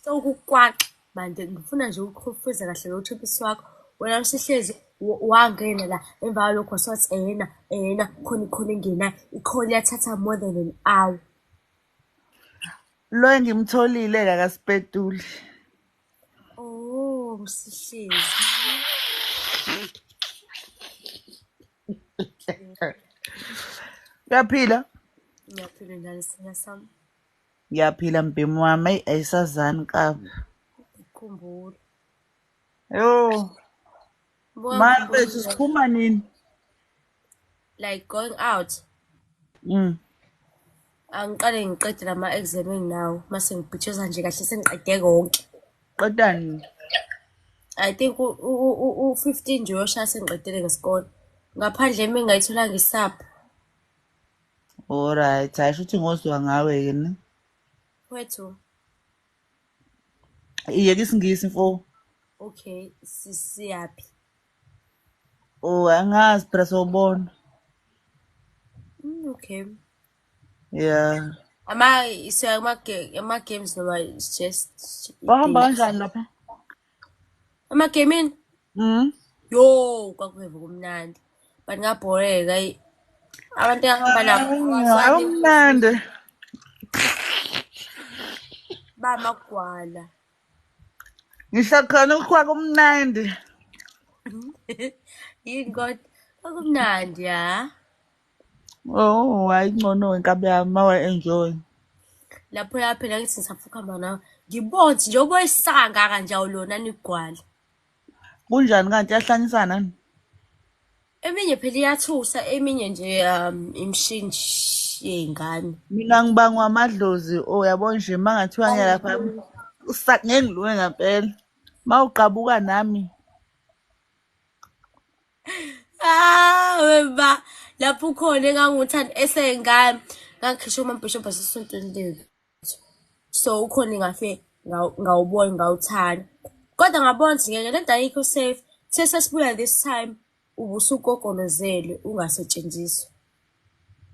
sokukwaxa manje ngifuna nje ukukhofeza kahle lo tripisi wakho wena usihlezi wangena la emva kwalokho wasothi khona engena ikhona yathatha more than an hour Lo engimtholile akasipetuli. Oh, msihlezi. Uyaphila? Ngiyaphila njani sina sami? Ngiyaphila mpimo wami ayisazani kabi. Ikhumbula. Yo, manje bethu siphuma nini? Like going out. Angiqale ngiqede lama exam enginawo mase ngibhitshoza nje kahle sengiqede konke. Qedani? I think u15 nje yoshaya sengiqedile ngesikole. Ngaphandle mina ngayithola ngisapho. Alright, ayisho ukuthi ngozwa ngawe ke ne. Wethu. Iyeke isingisi mfo. Okay, siyapi. Oh, angazi phela sobona. Okay. Yeah. Ama games noma it's just Wahamba kanjani lapha? ama gaming? Yo, kwakuweva kumnandi. But ngabhoreka abantu ahamba nabo Awumnandi. bamagwala. Ngisho khona ukhwaka umnandi. Yini kodwa kwakumnandi ya. Oh, ayingcono inkabi yami mawa enjoy. Lapho yaphela ngithi ngisafukhamba nawe. Ngibona nje oboyisanga kanjalo lona nigwala. Kunjani kanti yahlanyisana nani? Eminye phela iyathusa, eminye nje imishini yezingane. Mina ngibangwa amadlozi yabona nje mangathiwa ngiyalapha ngengilwe ngempela. Mawuqabuka nami. Weba lapho khona enganguthanda esengane ngakhisha uMbhishobha sesontweni lethu. So ukhona ngafe ngawubona ngawuthanda. Kodwa ngabona ukuthi ngeke lento ayikho safe. Sesibuya this time ubusugogonozele ungasetshenziswa.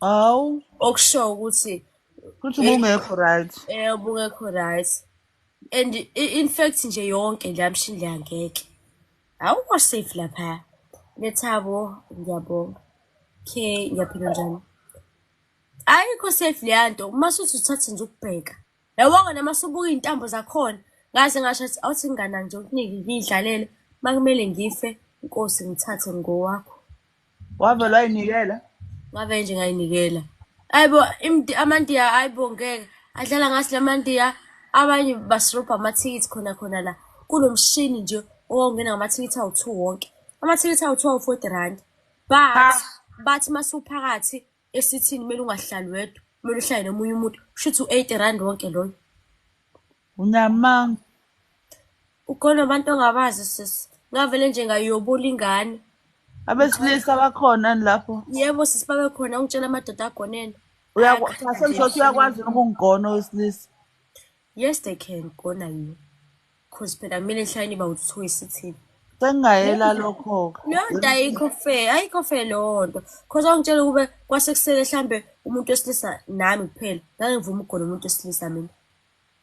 Aw, Okusho ukuthi kuthi ubungekho right. ubungekho right. And in fact nje yonke la mshini le angeke. Awukho safe lapha. Lethabo ngiyabonga. Okay, ngiyaphila njani? Ayikho safe le nto. Masuthi uthathe nje ukubheka. Yabonga namasubuka izintambo zakhona. Ngaze ngasho ukuthi awuthi ngana nje ukunika ngidlalele. Makumele ngife, inkosi ngithathe ngowakho. Wavela wayinikela? Ngabe nje ngayinikela. Ayibo amandiya ayibo ngeke. Adlala ngasi lamandiya abanye basirobha amathikithi khona la. Kunomshini nje ongena ngamathikithi awu2 wonke. Amathikithi awu2 40 rand. But masuphakathi esithini kumele ungahlali wedwa. Kumele uhlale nomunye umuntu. Kushuthi u80 rand wonke loyo. Unamanga. Ukhona abantu ongabazi sis. Ngavele nje ngayobula ingane. Abesilisa bakhona lapho. Yebo sisibabe khona ungitshela amadoda agonene. Uyakwazi uyakwazi ukungigona wesilisa. Yes they can gona you. Cause phela kumele nhlani bawu2 esithini. Sengayela lokho. Lonto ayikho fair lonto. Cause ungitshela kube kwasekusele mhlambe umuntu wesilisa nami kuphela. Ngeke ngivuma ukugona umuntu wesilisa mina.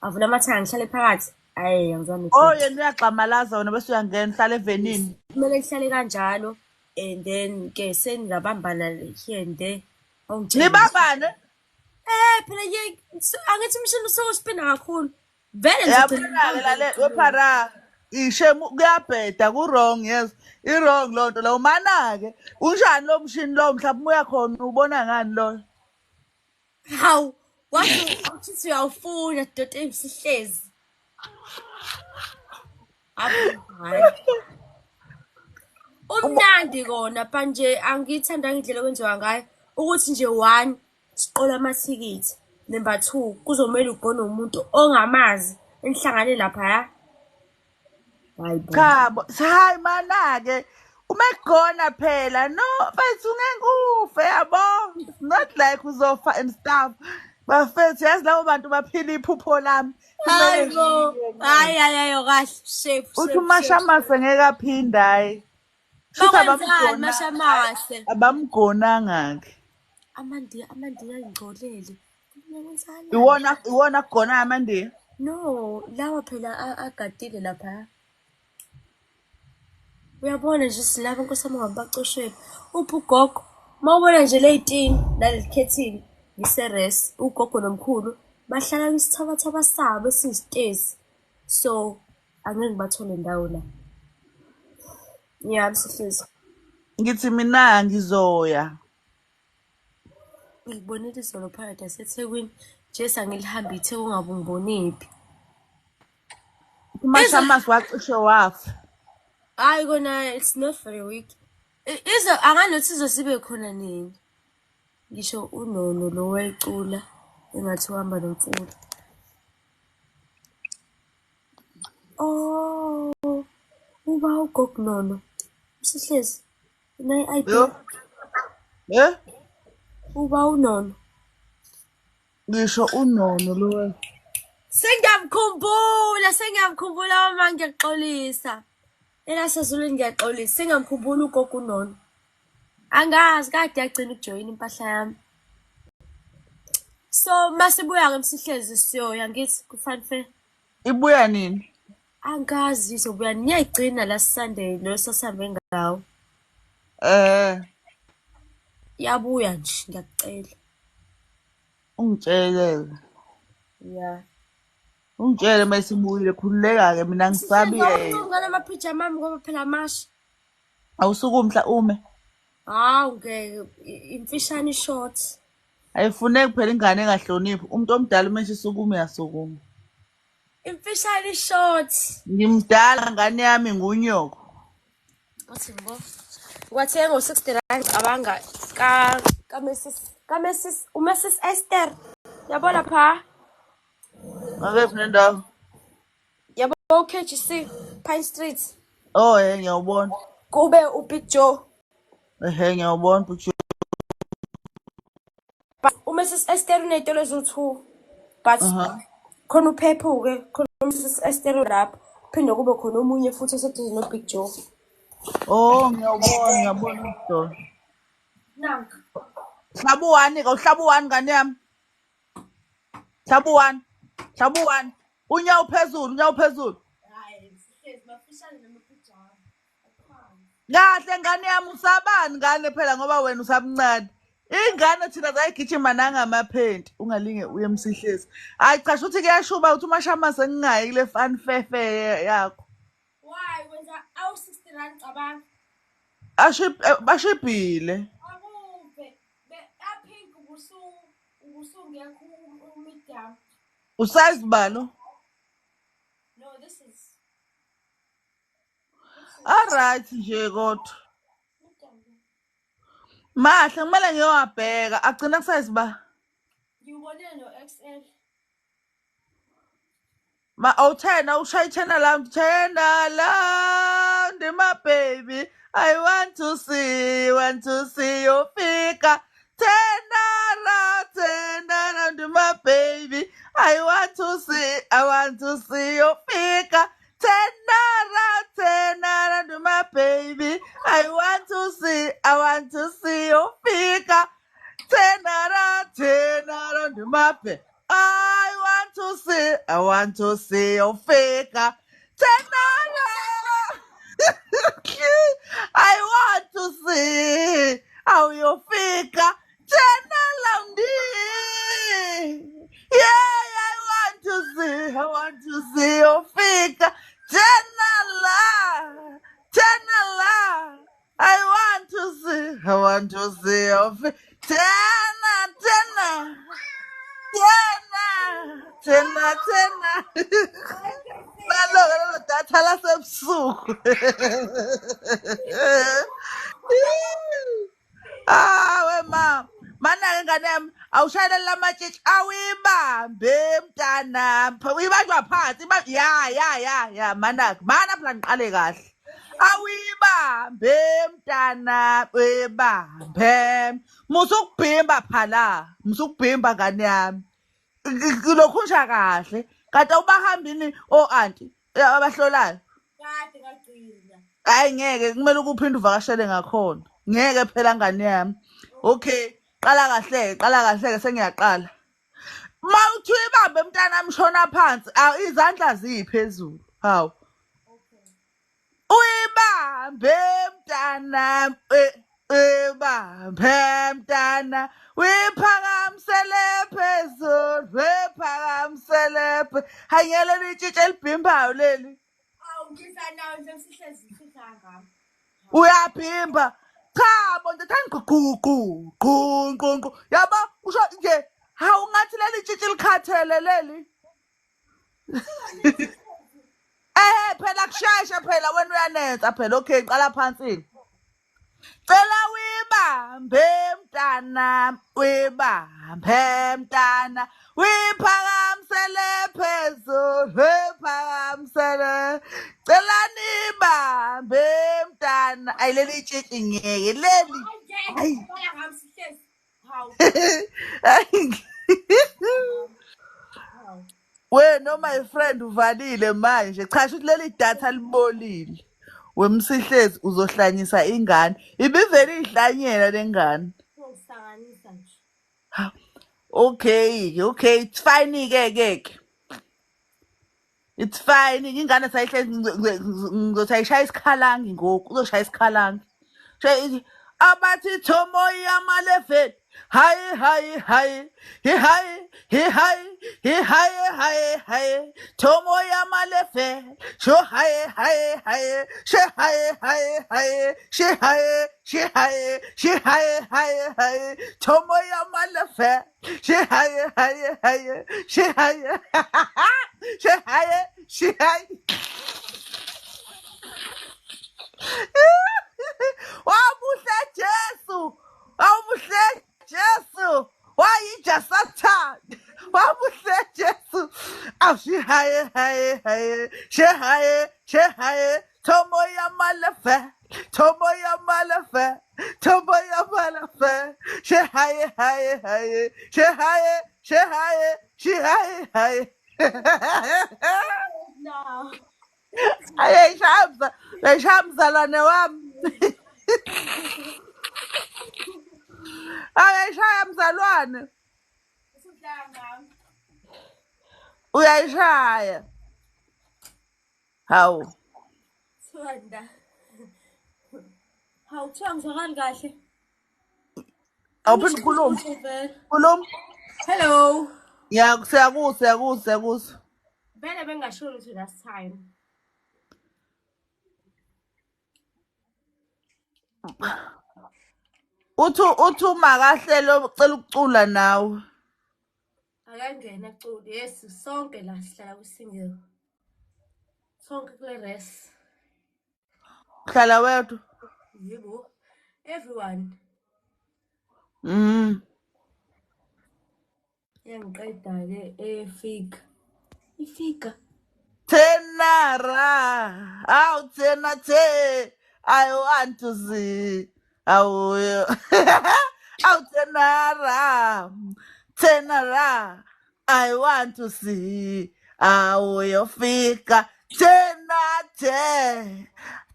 Avula amathanga ngihlale phakathi. Hayi angizwani. Oh yena uyagxamalaza wena bese uyangena hlale evenini. Kumele ngihlale kanjalo and then ke seningabambana here and there. Awungitshela. Nibambane? Phela angithi umshini usokuspina kakhulu. Vele Yabona lale wephara. Ishemu kuyabheda ku wrong yes. I wrong lonto la umana ke. Unjani lo mshini lo mhlawumbe uya khona ubona ngani lo? Hawu, wathi uyawufuna dodo emsihlezi. Hayi. Umnandi kona manje angithanda indlela okwenziwa ngayo ukuthi nje 1 siqola amathikithi, number 2 kuzomela ugone umuntu ongamazi enihlangane lapha ya. Hayibo. Khabo, hayi mana ke. Uma egona phela no mfethu ngeke ufe yabo. It's not like uzofa and stuff. Bafethu yazi labo bantu baphila iphupho lami. Hayibo. Hayi kahle shape. Uthi umashamase ngeke aphinda hayi. Bawenzani mashamase? Abamgonanga ke. Amandiya ingcolele. Iwona kugona amandiya? No, lawa phela agadile lapha. Uyabona nje silapha nkosami ngabacoshwe. Uphi ugogo? Mawubona nje le 18 nalikhethini ngiseres ugogo nomkhulu bahlala kwisithabathaba sabo esiyisitezi. So angeke bathole indawo la. Yeah, Msihlezi. Ngithi mina ngizoya. Ngibonile izolo Paradise eThekwini. Jesa ngilihamba iThekwini ungabe ungibonephi. Umashamas wacishe wafa. Hayi kona it's not very weak. Anganothi izosibe khona nini. Ngisho unono lo wayicula engathi uhamba nomfula. Oh, uba ugogonono. Msihlezi. Una idea. Uba unono. Ngisho unono lo. Sengiyamkhumbula mama ngiyaxolisa. Elasezulwini ngiyaxolisa. Sengamkhumbula ugogo unono. Angazi kade yagcina ukujoyina impahla yami. So masibuya ke Msihlezi siyoya ngithi kufanele Ibuya nini? angazi izobuya niyayigcina la Sunday lo sasihambe ngawo. Yabuya nje ngiyakucela. Ungitshele. Yeah. Ungitshele masibuyile khululeka ke mina ngisabiye. Ngicela amapijama ami ngoba phela amashi. Awusukumhla ume. Hawu ngeke imfishane short. Ayifuneki phela ingane engahloniphi. Umuntu omdala umenshi sukume yasukuma. Imfishane short. Ngimdala ngane yami ngunyoko. Wathi ngo. Kwathenga u60 rand abanga ka Mrs Esther. Yabona pha? Ngakephi nendawo? Yabo KGC Pine Street. Oh ngiyawubona. Kube uBig Joe. Ngiyawubona Butcho. Mrs Esther unetolo ezu2. But khona uPhepho ke khona Mrs Esther lapha. Phinde kube khona omunye futhi oseduze noBig Joe. Oh ngiyabona Butcho. Nanka. Hlabuwani ka uhlabuwani ngane yami. Hlabuwani. Unyawo phezulu. Hayi, Msihlezi mafishane namapijama. Kahle ngane yami usabani ngane phela ngoba wena usabncane. Ingane thina zayigijima nangamaphenti ungalinge uye Msihlezi. Hayi cha shuthi kuyashuba uthi umashama sengingayi kule fun fefe yakho. Why wenza awu60 rand cabanga? Bashibhile. Akuve. Apink ubusungekho umidam. Usize balo. No, this is Alright nje kodwa. Mahle kumele ngiyowabheka agcina kusize ba. Ngibonile no XL. Awuthena ushaya turn around my baby. I want to see you fika. Turn around my baby. I want to see you fika. Turn around my baby. I want to see you fika. Turn around my baby. I want to see your figure. Turn around. I want to see how you figure. Turn around. Yeah, I want to see your figure. Turn around. I want to see your figure. Tena. Lalo datha lasebusuku. We mama. Mana ke ngane yami awushayela lamatshitshi awuyibambe mntana. Uyibanjwa phansi. Ya mana phela ngiqale kahle. Awuyibambe mntana webambe. Musukubhimba phala. Musukubhimba ngane yami. Kulokhusha kahle kanti awubahambini auntie abahlolayo Kade ngagcina. hayi ngeke kumele ukuphinde uvakashele ngakhona ngeke phela ngane yami okay qala kahle sengiyaqala mawuthi uyibambe mntana mshona phansi izandla ziphezulu hawu uyibambe mntana Wibambe mntana wiphakamisele phezulu wiphakamisele hanyela litshitshe elibhimbayo leli uyaphimba cha bonke thani qhu yabo usho nje ungathi leli tshitshe likhathele leli phela kusheshe phela wena uyanenza phela okay qala phansi cela wibambe mntana wibambe mntana wiphakamisele phezulu wiphakamisele cela nibambe mntana ayi leli tshitshi ngeke leli wena my friend uvalile manje cha shuthi leli datha libolile wemsihlezi uzohlanyisa ingane ibivele ihlanyela lengane okay it's fine ke it's fine ingane sayihlezi ngizoshaya isikhalangi ngoku uzoshaya isikhalangi abathi Thomo yamalefet hi Thomo yamalefet sho hi she hi Thomo yamalefet she hi wabuhle Jesu wayijasathanda wabuhle Jesu aw she haye Thomo yamalefe she haye no ayeshaya mzalwane wami ayeshaya mzalwane uyayishaya hawu kuthiwa ngizwakali kahle awuphinde khuluma hello siyakuzwa vele bengasho lutho last time uthi makahlele ucela ukucula nawe akangena eculi yesi sonke la sihlala kwisingle sonke kule res uhlala wedwa yebo everyone yangiqeda-ke ifika tenara awu tena te I want to see awu tenara I want to see awu yofika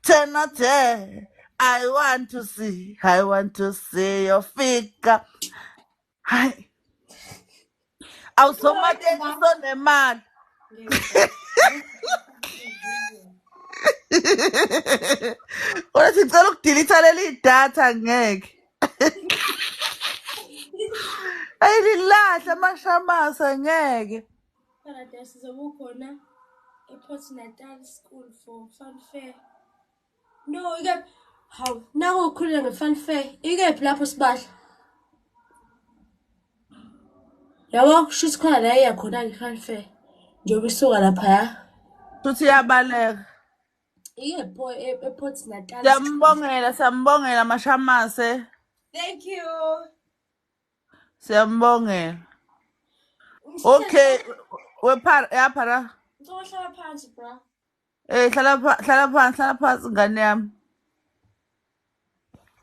tena te I want to see yofika hayi awusomateksi sonemali kodwa sicela ukudilitha leli datha ngeke ayililahle amashamasa ngeke Paradise sizobe ukhona ePort Natal School for Fun Fair no hawu naku ukhulile nge-Fun Fair ikephi lapho Sibahla yabo kushuthi khona la iyakhona i-Fun Fair njengoba isuka laphaya futhi iyabaleka ikepho ePort Natal siyambongela mashamase thank you siyambongela okay yaphara ngizohlala phansi bra hlala phansi ngane yami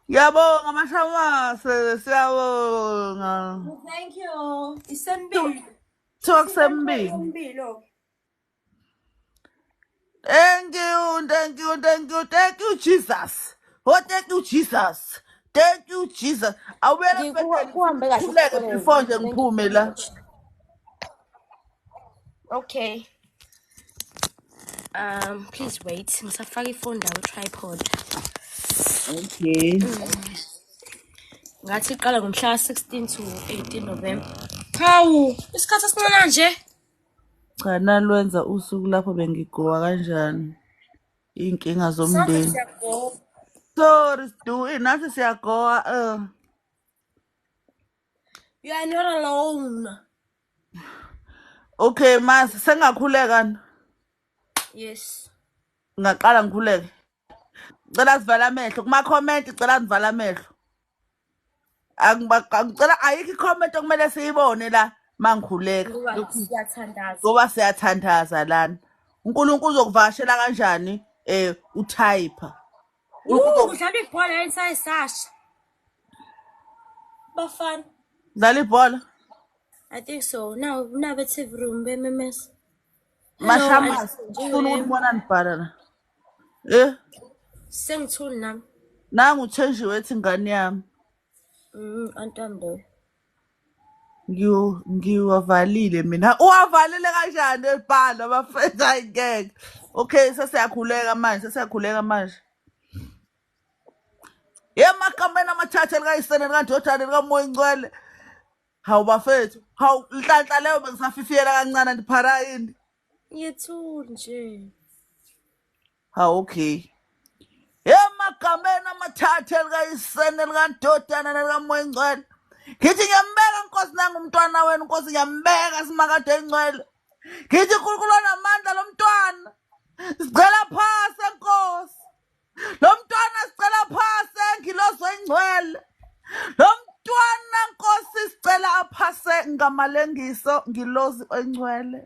yabonga amashamase siyabonga thank you isembili Talk sembili Thank you, Jesus. Oh, thank you, Jesus. Thank you, Jesus. Awuyele before nje ngiphume la. Okay. Please wait. Ngisafaka ifoni ndawo tripod. Okay. Ngathi iqala ngomhla 16 to 18 November. Hawu, isikhathi esincane nje. Cha nalwenza usuku lapho bengigowa kanjani. Inkinga zomndeni. Sorry Stu, nathi siyagowa You are not alone. Okay, mase sengakhuleka. Yes. Ngaqala ngikhuleke. Ngicela sivala amehlo kuma comment ngicela sivala amehlo. Ngicela ayikho i-comment okumele siyibone la mangikhuleka. Ngoba siyathandaza lana. uNkulunkulu uzokuvashela kanjani uType. Udlala ibhola insayisasha. Bafana. Dlala ibhola? I think so. Now TV room BMMS. Mashamas. Ufuna ukubona nibhala la. Sengithuli nami. Nangu uthenjiwe ethi ingane yami. Antando. Ngiwavalile mina. Uwavalile kanjani ebhala bafethu ayingeke. Okay, sesiyakhuleka manje. Yemakameni amathathu elikayisene likadodana likamoya ingcwele. Hawu bafethu, hawu nhlanhla leyo bengisafifiyela kancane ndiphara yini. Yethuli nje. Hawu okay. Yemakameni amathathu elikayisene likadodana likamoya ingcwele. Ngithi ngiyambeka Nkosi nangumntwana wenu Nkosi ngiyambeka simakade engcwele. Ngithi uNkulunkulu onamandla lo mntwana. Sicela phase Nkosi. Lo mntwana sicela phase ngilozo engcwele. Lo mntwana Nkosi sicela aphase ngamalengiso ngilozi engcwele.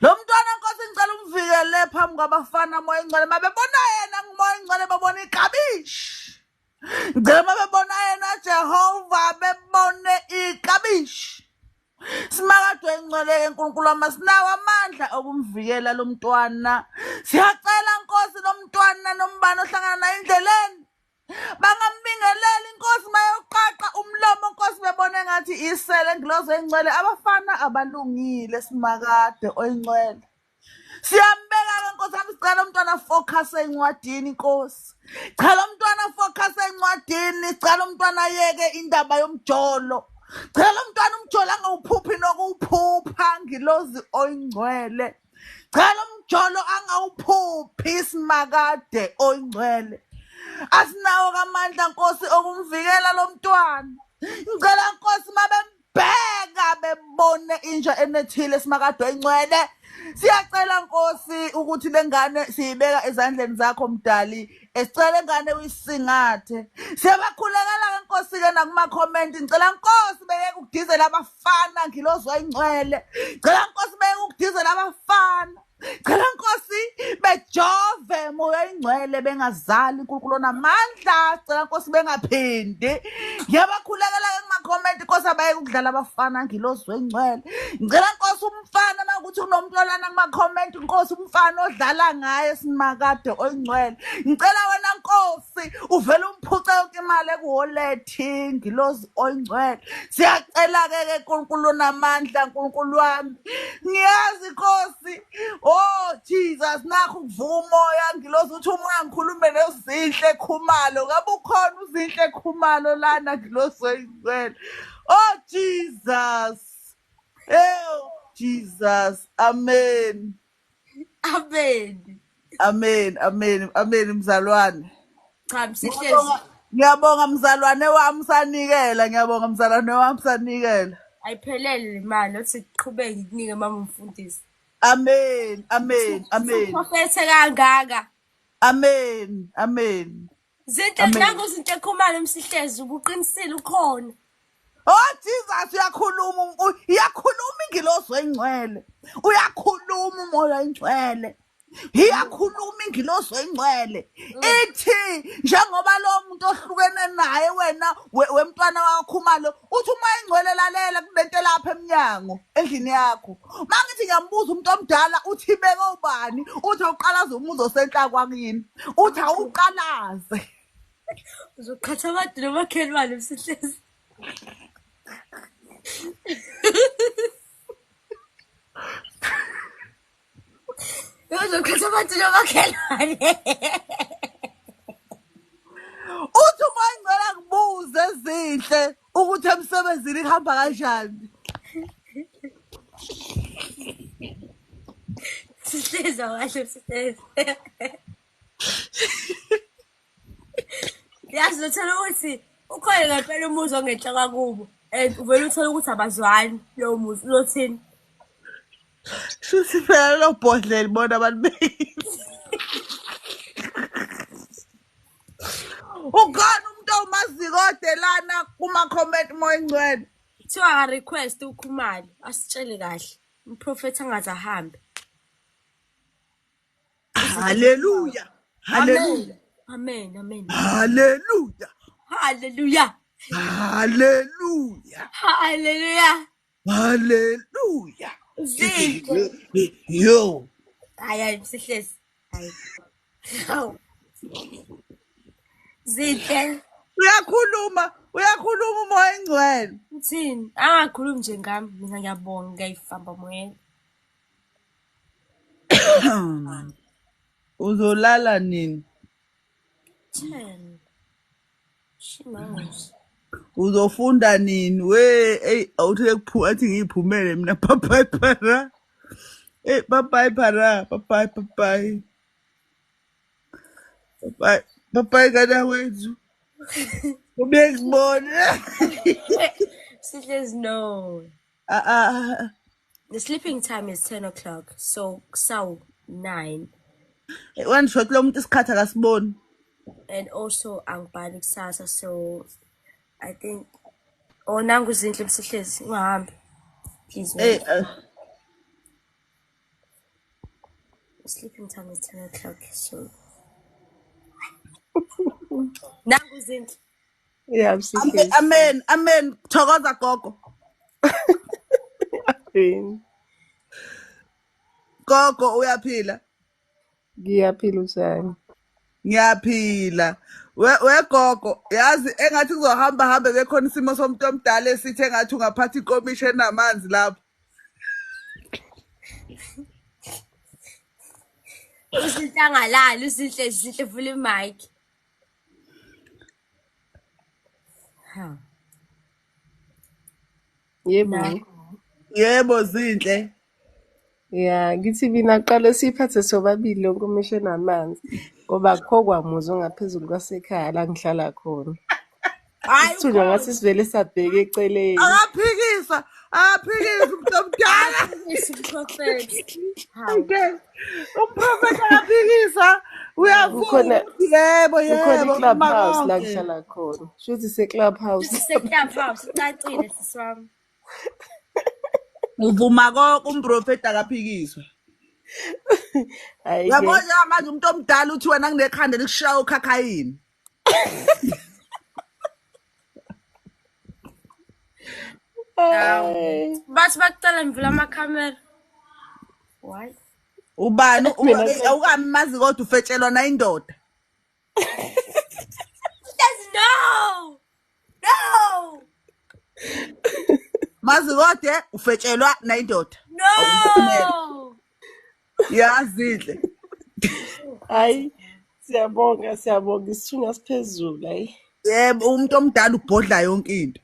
Lo mntwana Nkosi ngicela umvikele phambi kwabafana moya engcwele mabebona yena ngimoya engcwele babona ikabishi. Ngicela mabebona yena Jehova bebone ikabishi. Simakade engcwele eNkulunkulu amasinawo amandla okumvikela lo mntwana. Siyacela Nkosi lo mntwana nombani ohlangana naye endleleni. Bangambingeleli Nkosi mayoqaqa umlomo Nkosi bebone ngathi isele ngilozo engcwele abafana abalungile simakade oyingcwele. Siyambeka ke Nkosi ami sicela umntwana focus encwadini Nkosi. Cela umntwana focus encwadini, cela umntwana yeke indaba yomjolo. Cela umntwana umjolo angawuphuphi nokuwuphupha ngilozi oyingcwele. Cela umjolo angawuphuphi simakade oyingcwele. Asinawo kamandla Nkosi okumvikela lo mntwana. Ngicela Nkosi mabembheka bebone inja enethile simakade oyingcwele. Siyacela Nkosi ukuthi lengane siyibeka ezandleni zakho mdali. Esicela ingane uyisingathe. Siyabakhulekela ke Nkosi ke nakuma comment ngicela Nkosi beke ukudizela abafana ngilozwa ingcwele. Ngicela Nkosi beke ukudizela abafana. Ngicela Nkosi bejove moya ingcwele bengazali uNkulunkulu onamandla. Ngicela Nkosi bengaphindi. Ngiyabakhulekela ke kuma comment Nkosi abayeke ukudlala abafana ngilozwa ingcwele. Ngicela Nkosi umfana makuthi unomntwana kuma comment Nkosi umfana odlala ngaye simakade oyingcwele. Ngicela wena Nkosi uvele umphuce yonke imali ekuwallet ngilozi oyingcwele. Siyacela ke uNkulunkulu onamandla uNkulunkulu wami. Ngiyazi Nkosi oh Jesus nakho ukuvuka umoya ngilozi uthi umoya ngikhulume nezinhle khumalo ngabe ukhona uzinhle khumalo lana ngilozi oyingcwele. Oh Jesus. Jesus. Amen. Amen mzalwane. Cha msihlezi. Ngiyabonga mzalwane wami sanikela. Ayiphelele le mali othi siqhubeke ngikunike mama umfundisi. Amen. Prophethe kangaka. Amen. Zinto nangu izinto ekhumalo msihlezi ubuqinisile ukhona. Oh Jesus uyakhuluma ingilosi engcwele. Uyakhuluma umoya engcwele. Iyakhuluma ingilosi engcwele. Ithi njengoba lo muntu ohlukene naye wena wemntwana wakhumalo uthi uma engcwele lalela kulento lapha eminyango endlini yakho. Mangithi ngiyambuza umuntu omdala uthi beke ubani? Uthi awuqalaze umuzo osenhla kwakini. Uthi awuqalaze. Uzoqhatha abantu nomakhelwane msihlezi. Uzokhatha abantu nomakhelwane. Uthi uma engcwele kubuze Zinhle ukuthi emsebenzini kuhamba kanjani. Sisizwa kahle sisizwa. Yazi uthola ukuthi ukhona ngempela umuzi ongenhla kubo and uvela uthola ukuthi abazwani lowo muzi lothini. Shuthi phela lo bhodlela bona abantu beyithi. Ukhona umuntu omaziko odelana kuma-comment moyingcwele. Kuthiwa ka-request uKhumalo asitshele kahle umprofethi angaze ahambe. Hallelujah. Hallelujah. Amen. Amen. Hallelujah. Hallelujah. Hallelujah. Hallelujah. Hallelujah. Zinhle. Yo. Hayi sihlezi. Hayi. Hawu. Zinhle. Uyakhuluma umoya engcwele. Uthini? Angakhulumi nje ngami. Mina ngiyabonga ngiyayifamba moyeni. Uzolala nini? 10. Shimangos. Uzofunda nini? Awuthele athi ngiyiphumele mina bye para. Bye para. Bye. Bye kana wethu. Ubekubona. Sihlezi no. The sleeping time is 10 o'clock. So saw 9. One shot lo muntu isikhathi akasiboni. And also angibhali kusasa, so I think nangu Zinhle Msihlezi ungahambi please. Sleeping time is 10 o'clock, so nangu Zinhle. Yeah, Msihlezi. Amen. Thokoza gogo. Gogo uyaphila? Ngiyaphila uthani? Ngiyaphila. Wegogo yazi engathi kuzohamba bekhona isimo somuntu omdala esithi engathi ungaphatha inkomisho enamanzi lapho. Usintangalala Zinhle vula imic. Yebo Zinhle. Yeah, ngithi mina qala siphathe sobabili lonke umisho namanzi ngoba akho kwamuzi ongaphezulu kwasekhaya la ngihlala khona. Isithunywa ngathi sivele sabheka eceleni. Akaphikisa umuntu omdala. Umprofethi. Okay. Umprofethi akaphikisa. Uyavuka. Yebo. Ukhona i-clubhouse la ngihlala khona. Shuthi se-clubhouse. Clubhouse icacile siswami. Uvuma konke umprofethi akaphikiswa. Yabona manje umuntu omdala uthi wena kunekhanda likushaya ukhakhayini. Bathi bacala ngivula amakhamera. Why? Ubani awukamazi kodwa ufetshelwa na indoda. No. Mazi kodwa ufetshelwa na indoda. No. Yazinhle. Hayi siyabonga isithunywa siphezulu hayi. Yebo umuntu omdala ubhodla yonke into.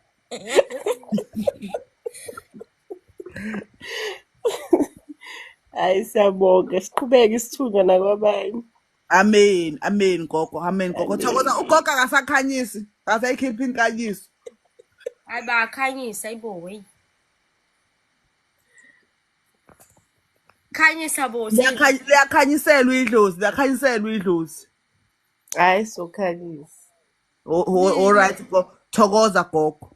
Hayi siyabonga siqhubeke isithunywa nakwabanye. Amen gogo. Thokoza ugogo akasakhanyisi. Akasayikhipha inkanyiso. Hayi bakhanyisa ayibo wey. Khanyisa bo. Liyakhanyiselwa idlozi. Hayi sokhanyisa. All right thokoza gogo.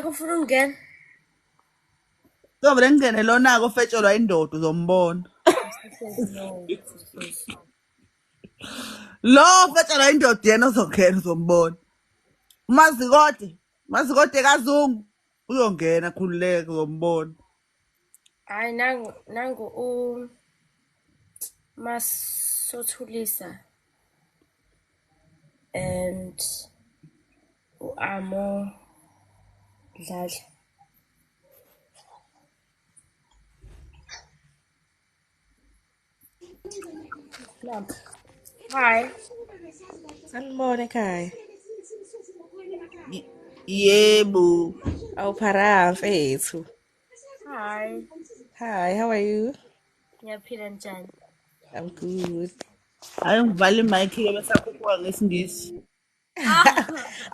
Kufuna ungena. Ngoba ngene lona ofetshelwa indoda uzombona. Lo ofetshelwa indoda yena uzongena uzombona. Mazikode kaZungu uyongena khululeke uzombona. Hayi nangu Masothulisa and Amo Dladla. Hi. Sanibona ekhaya. Yebo. Awuphara mfethu. Hi. Hi, how are you? Ngiyaphila njani? I'm good. Hayi ngivale imic ke bese akhuphuka ngesingisi.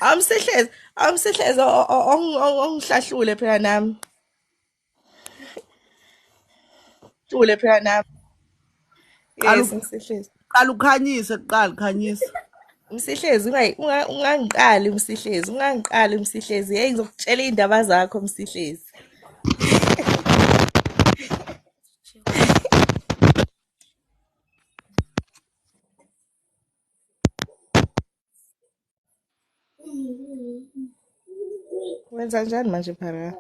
Awumsehlezi ongihlahlule phela nami. Hlule phela nami. Yes, umsehlezi. Qala ukhanyise kuqala khanyisa. Umsihlezi ungangiqali umsihlezi, ungangiqali umsihlezi. Hey ngizokutshela indaba zakho umsihlezi. Wenza njani manje phara?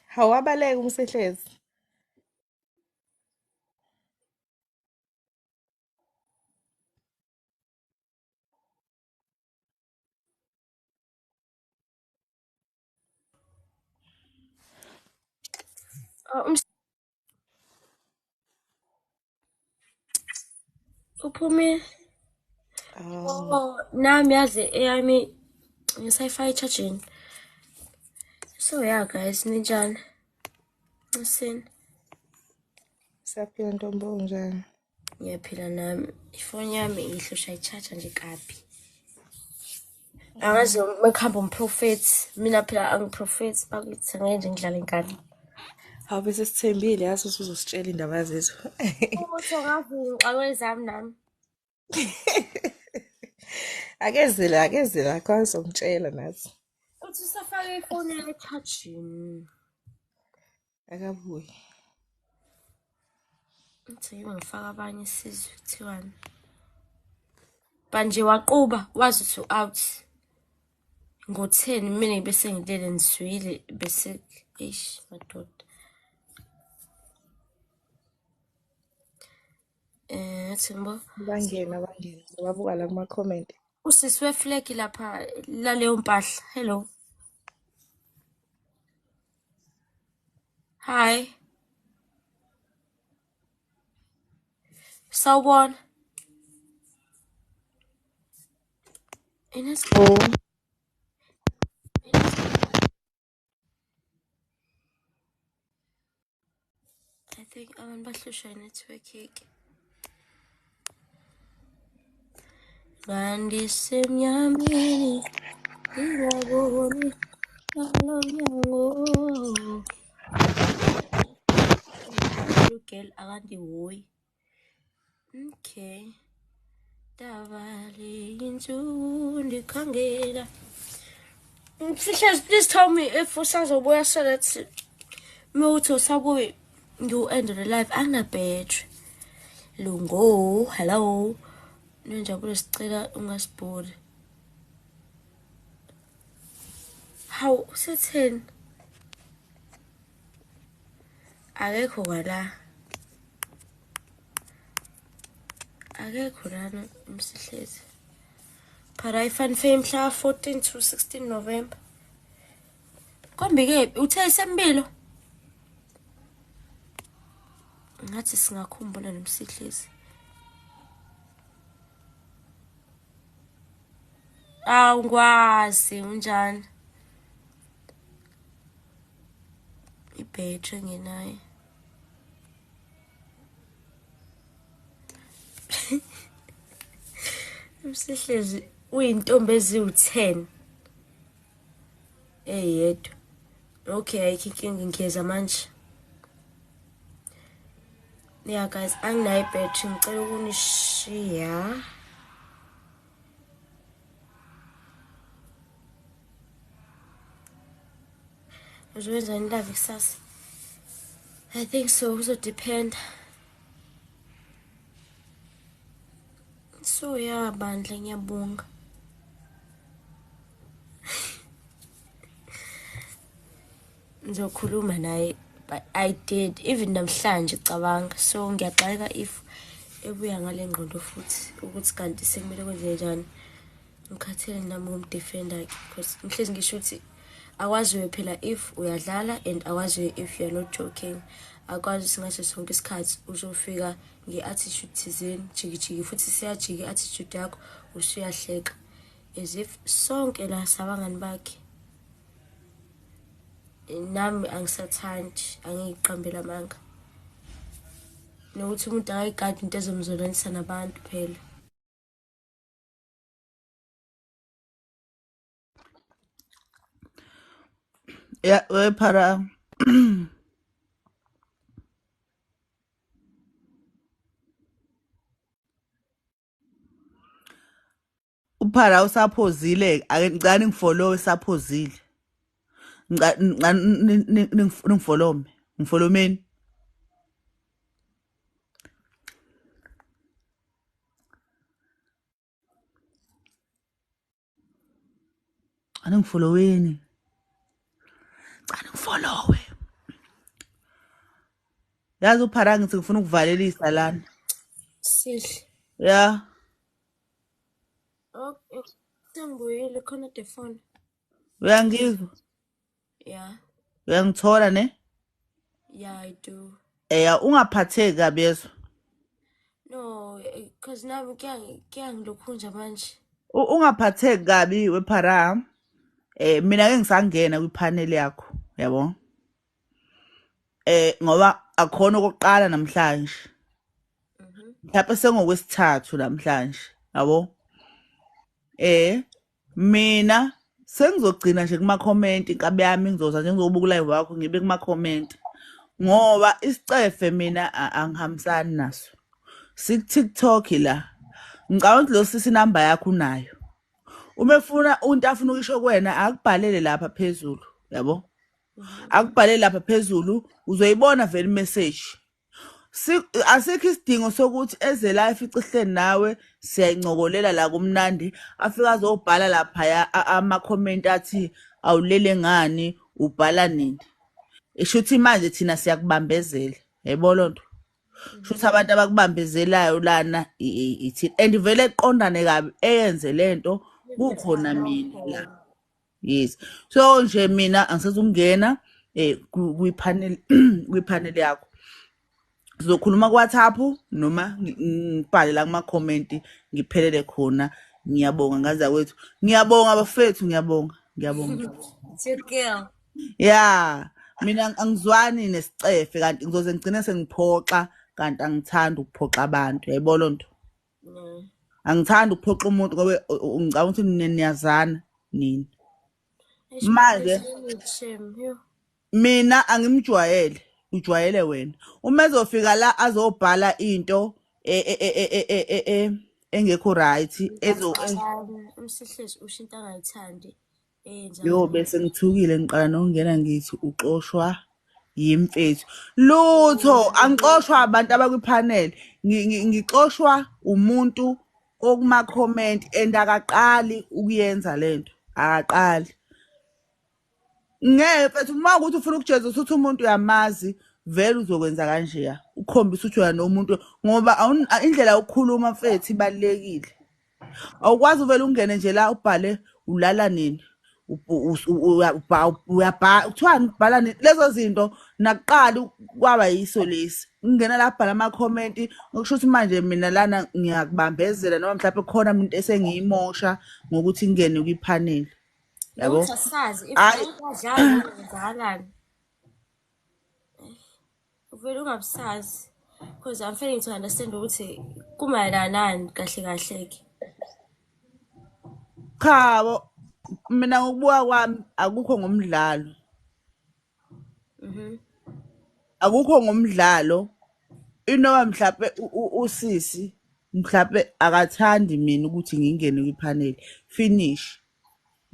Hawabaleka umsihlezi. Uphume. Oh, nami yazi eyami nge-Wi-Fi charging. So yeah guys, ninjani? Ngisini? Siyaphila ntombo njani? Ngiyaphila nami. Ifoni yami ihlosha i-charger nje kabi. Angazi mekuhamba umprofeti, mina phela angiprofeti bakuthi ngeke ngidlale ingane. Hawu bese sithembile yazi usuzositshela indaba zethu. Utho ngazi ngixakwe zami nami. Akezela akazongitshela nathi. Uthi usafake ifoni yakhe e-charging. Akabuyi. Uthi yimi ngifaka abanye isizwe kuthiwani. Manje waquba wazi to out. Ngo-10 mina bese ngilele nizwile bese madoda. Thembo. Bangena babuka la kuma comment. Usisi weflag lapha laleyo mpahla. Hello. Hi. Sawubona. I think abantu bahlushwa network yake. Bandisemnyameni ngingaboni alonyango. Girl akandihoyi. Okay. Davale insuku ndikhangela. Mfihlas, please tell me if usazobuya so that mewuthi usabuya you end the live angina-battery. Lungo, hello. Nonjabulo sicela ungasibhori. Hawu usetheni? Akekho kwala. Akekho lana umsihlezi. Phara ifan fame mhla 14 to 16 November. Kombike uthe isembilo. Ngathi singakhumbula nomsihlezi. Ngwazi unjani? Ibhetri ngenayo. Umsihlezi uyintombi eziwu-10. Eyedwa. Okay, ayikho inkinga ngiyeza manje. Yeah guys, anginayo ibhetri ngicela ukunishiya. Uzowenza live kusasa? I think so, uzodepend. So yeah, bandla ngiyabonga. Ngizokhuluma naye, but I did even namhlanje cabanga. So ngiyaxaka if ebuya ngale ngqondo futhi ukuthi kanti sekumele kwenze njani. Ngikhathele nami ngomdefender because ngihlezi ngisho ukuthi akwaziwe phela if uyadlala and akwaziwe if you're not joking. Akwazi singaso sonke isikhathi uzofika nge-attitude thizeni jiki futhi siyajika i-attitude yakho usuyahleka as if sonke la sabangani bakhe. Nami angisathandi angiyiqambela amanga nokuthi umuntu akayigadi into ezomzolanisa nabantu phela. Yeah, Phara. Uphara usaphozile ake ngicane ngifollow esaphozile. Ngifollow ngifolomeni. Angifolloweni. Cane ngifollowe. Yazi uphara ngithi ngifuna ukuvalelisa lana. Sihle. Yeah. Okay. Sengibuyile khona the phone. Uyangizwa? Yeah. Uyangithola ne? Yeah, I do. Ungaphatheki kabi yeso. No, because nami kuyangilokhunja manje. Ungaphatheki kabi wephara. Mina ke ngisangena kwipanel yakho, yabo. Ngoba akhona okokuqala namhlanje. Mhlawumbe sengokwesithathu namhlanje, yabo. Mina sengizogcina nje kuma comment inkabi yami ngizoza nje ngizobuka live wakho ngibe kuma comment ngoba isicefe mina angihambisani naso. TikTok la. Ngicabanga lo sisi number yakho unayo. Uma efuna umuntu afuna ukisho kuwena akubhalele lapha phezulu, yabo. Akubhalele lapha phezulu uzoyibona vele message. Asikho isidingo sokuthi eze life icihleni nawe siyayincokolela la kumnandi afika azobhala lapha ama comment athi awulele ngani ubhala nini. Ishuthi manje thina siyakubambezela, yebo lonto. Shuthi abantu abakubambezelayo lana ithi and vele eqondane kabi eyenze lento kukhona mina la. Yes. So nje mina angisezungena kwipanel yakho. Sizokhuluma ku-WhatsApp noma ngibhale la kuma comment ngiphelele khona. Ngiyabonga ngaza kwethu. Ngiyabonga bafethu ngiyabonga. It's your girl. Yeah, mina angizwani nesicefe kanti ngizoze ngigcine sengiphoxa kanti angithanda ukuphoxa abantu. Yayibona lonto. Angithanda ukuphoxa umuntu ngoba ngicabanga ukuthi niyazana nini. Manje mina angimjwayele. Ujwayele wena uma ezofika la azobhala into engekho right umsihlezi ushinta angayithandi yo bese ngithukile ngiqala nokungena ngithi uxoshwa yimfethu lutho angixoshwa abantu abakwipanel ngixoshwa umuntu okuma comment endakaqali ukuyenza lento akaqali ngeke mfethu uma ukuthi ufuna ukujeza ukuthi umuntu uyamazi vele uzokwenza kanje ya ukhombisa ukuthi uyana nomuntu ngoba indlela yokukhuluma mfethu ibalekile awukwazi uvele ungene nje la ubhale ulala nini uyabhala kuthiwani ubhala nini lezo zinto nakuqala kwaba yiso lesi ungena la bhala ama comment ngokusho ukuthi manje mina lana ngiyakubambezela noma mhlawumbe khona umuntu esengiyimosha ngokuthi ngene kwipanel yabo usasazi ifadlala ngizakalani uvela ungabusazi because I'm failing to understand ukuthi kumayelana kahle kahle ke khabo mina ngokubuka kwami akukho ngomdlalo akukho ngomdlalo inoma mhlawumbe usisi mhlawumbe akathandi mina ukuthi ngingene kwipanel finish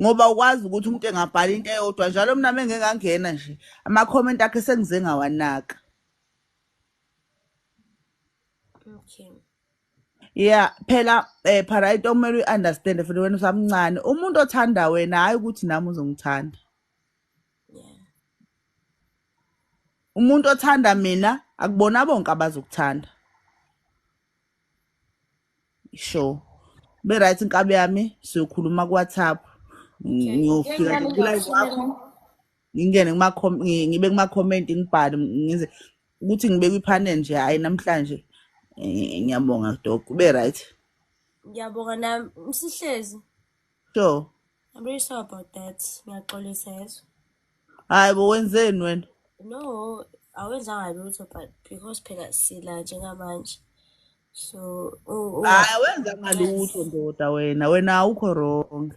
ngoba ukwazi ukuthi umuntu engabhala into eyodwa njalo mina mengengangena nje ama comment akhe sengize ngawanaka. Okay. Yeah, phela phara into kumele uunderstand futhi wena usamncane umuntu othanda wena hayi ukuthi nami uzongithanda. Yeah. Umuntu othanda mina akubona bonke abazokuthanda. Sure. Be right inkabi yami siyokhuluma ku WhatsApp. Ngiyofika live wakho ngingene ngibe kuma-comment ngibhale ngize ukuthi ngibe kwi-panel nje hhayi namhlanje ngiyabonga dog kube right. Ngiyabonga nami Msihlezi. Sure. I'm really sorry about that. Ngiyaxolisa yezwa. Hayi bo wenzeni wena? No, awenzanga lutho but because phela sila njengamanje. So Hayi wenzanga lutho ndoda wena awukho wrong.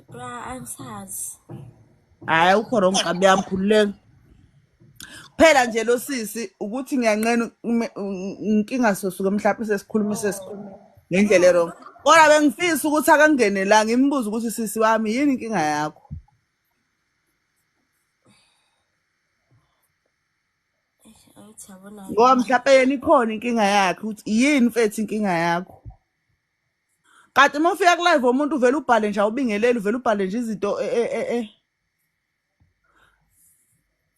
Bra angisazi. Hayi awukho wrong qabi yami khululeka. Phela nje lo sisi ukuthi ngiyanqena inkinga sosuke mhlawumbe sesikhuluma ngendlela erong. Kodwa bengifisa ukuthi akangene la ngimbuza ukuthi sisi wami yini inkinga yakho? Ngoba mhlawumbe yena ikhona inkinga yakhe ukuthi yini mfethu inkinga yakho? Kanti uma ufika ku live umuntu uvela ubhale nje awubingeleli uvela ubhale nje izinto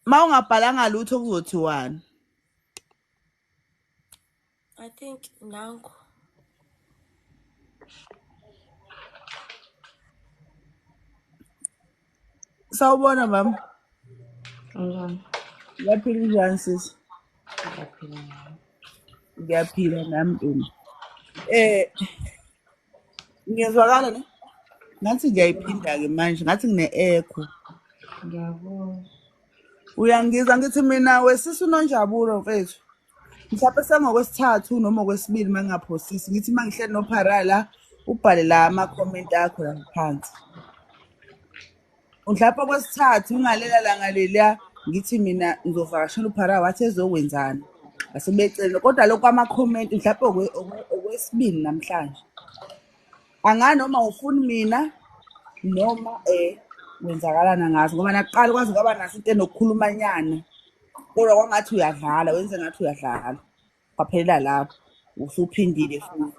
ma ungabhalanga lutho kuzothiwani? I think nangu. Sawubona mama. Unjani? Ngiyaphila njani sisi? Ngiyaphila nami. Ngiyezwakala ne? Ngathi ngiyayiphinda-ke manje ngathi ngine-echo. Ngiyabona. Uyangizwa ngithi mina wesisi uNonjabulo mfethu. Mhlawumbe sengokwesithathu noma okwesibili uma ngingaphosisi ngithi uma ngihleli noPharala ubhale la ama-comment akho la phansi. Mhlawumbe okwesithathu ungalela langa leliya ngithi mina ngizovakashela uPharala wathi ezokwenzani. Asebecela kodwa lokho ama-comment mhlawumbe okwesibili namhlanje. Angani noma ufuni mina noma wenzakalana ngazo ngoba nakuqala kwazi kwaba naso into enokukhulumanyana kodwa kwangathi uyadlala wenze ngathi uyadlala kwaphelela lapho usuphindile futhi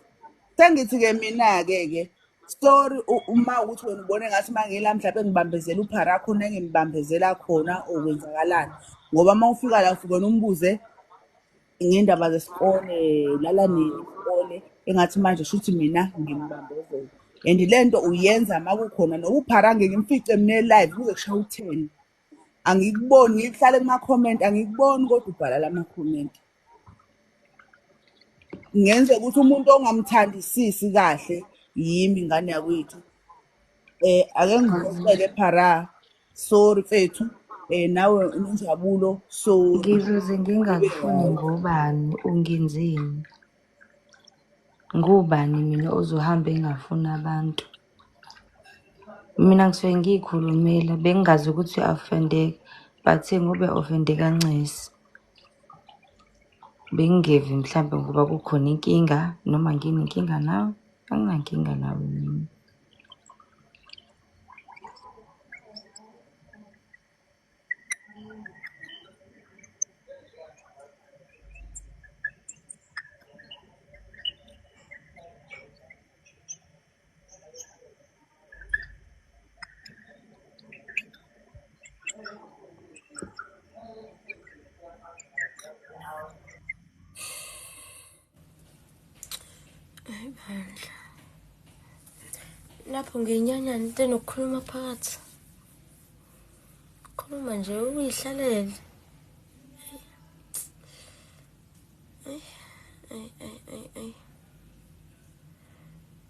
sengithi-ke mina-ke story uma ukuthi wena ubone ngathi uma ngila mhlawumbe ngibambezela uPharala khona engimbambezela khona okwenzakalani ngoba uma ufika la ufike umbuze ngendaba zesikole lala nesikole engathi manje shuthi mina ngimbambezela and lento uyenza makukhona noba uPharala ngimfice mina live kuze kushaya u10 angikuboni ngihlale kuma-comment angikuboni kodwa ubhala lama-comment ngenze ukuthi umuntu ongamthandisisi kahle yimi ingane yakwethu ake ngikhohlele Pharala sorry mfethu nawe uNonjabulo sorry Ngizoze ngingakufuni ngobani ungenzeni? Ngubani mina ozohamba engafuni abantu? Mina ngisuke ngiyikhulumela bengazi ukuthi uya-offendeka but ngoba offendeka ncesi. Bengingevi mhlambe ngoba kukhona inkinga noma nginenkinga nawe, anginankinga nawe mina. Lapho ngenyanyana into enokukhuluma phakathi. Khuluma nje uyihlalele.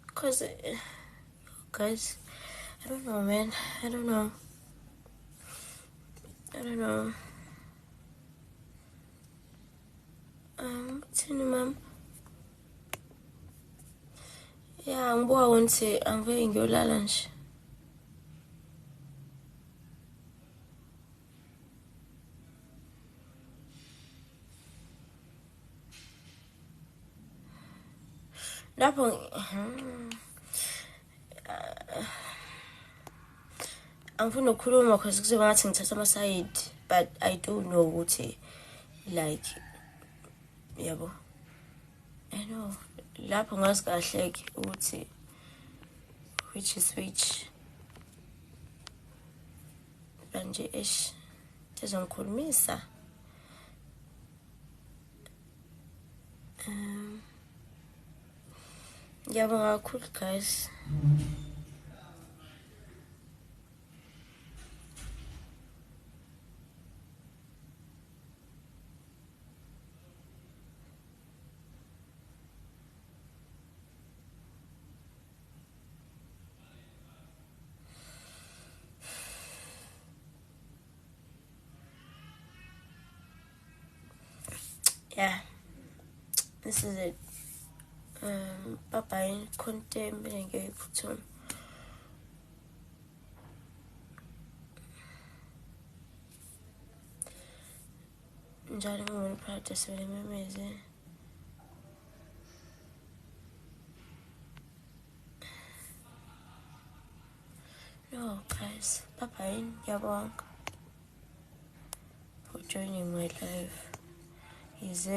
Because guys, I don't know, man. I don't know. Thini mama? Yeah, ngibuka ukuthi angiveke ngiyolala nje. Lapho angifuni ukukhuluma because kuzoba ngathi ngithatha ama-side but I do know ukuthi like yabo I know lapho ngazi kahle ukuthi which is which manje tezongikhulumisa ngiyabonga kakhulu guys. Yeah, this is it. Bye bye. Content benenge phuthuma. Njalo ngibona phakathi sebele memeze. No, guys. Bye bye. Ngiyabonga for joining my live. Is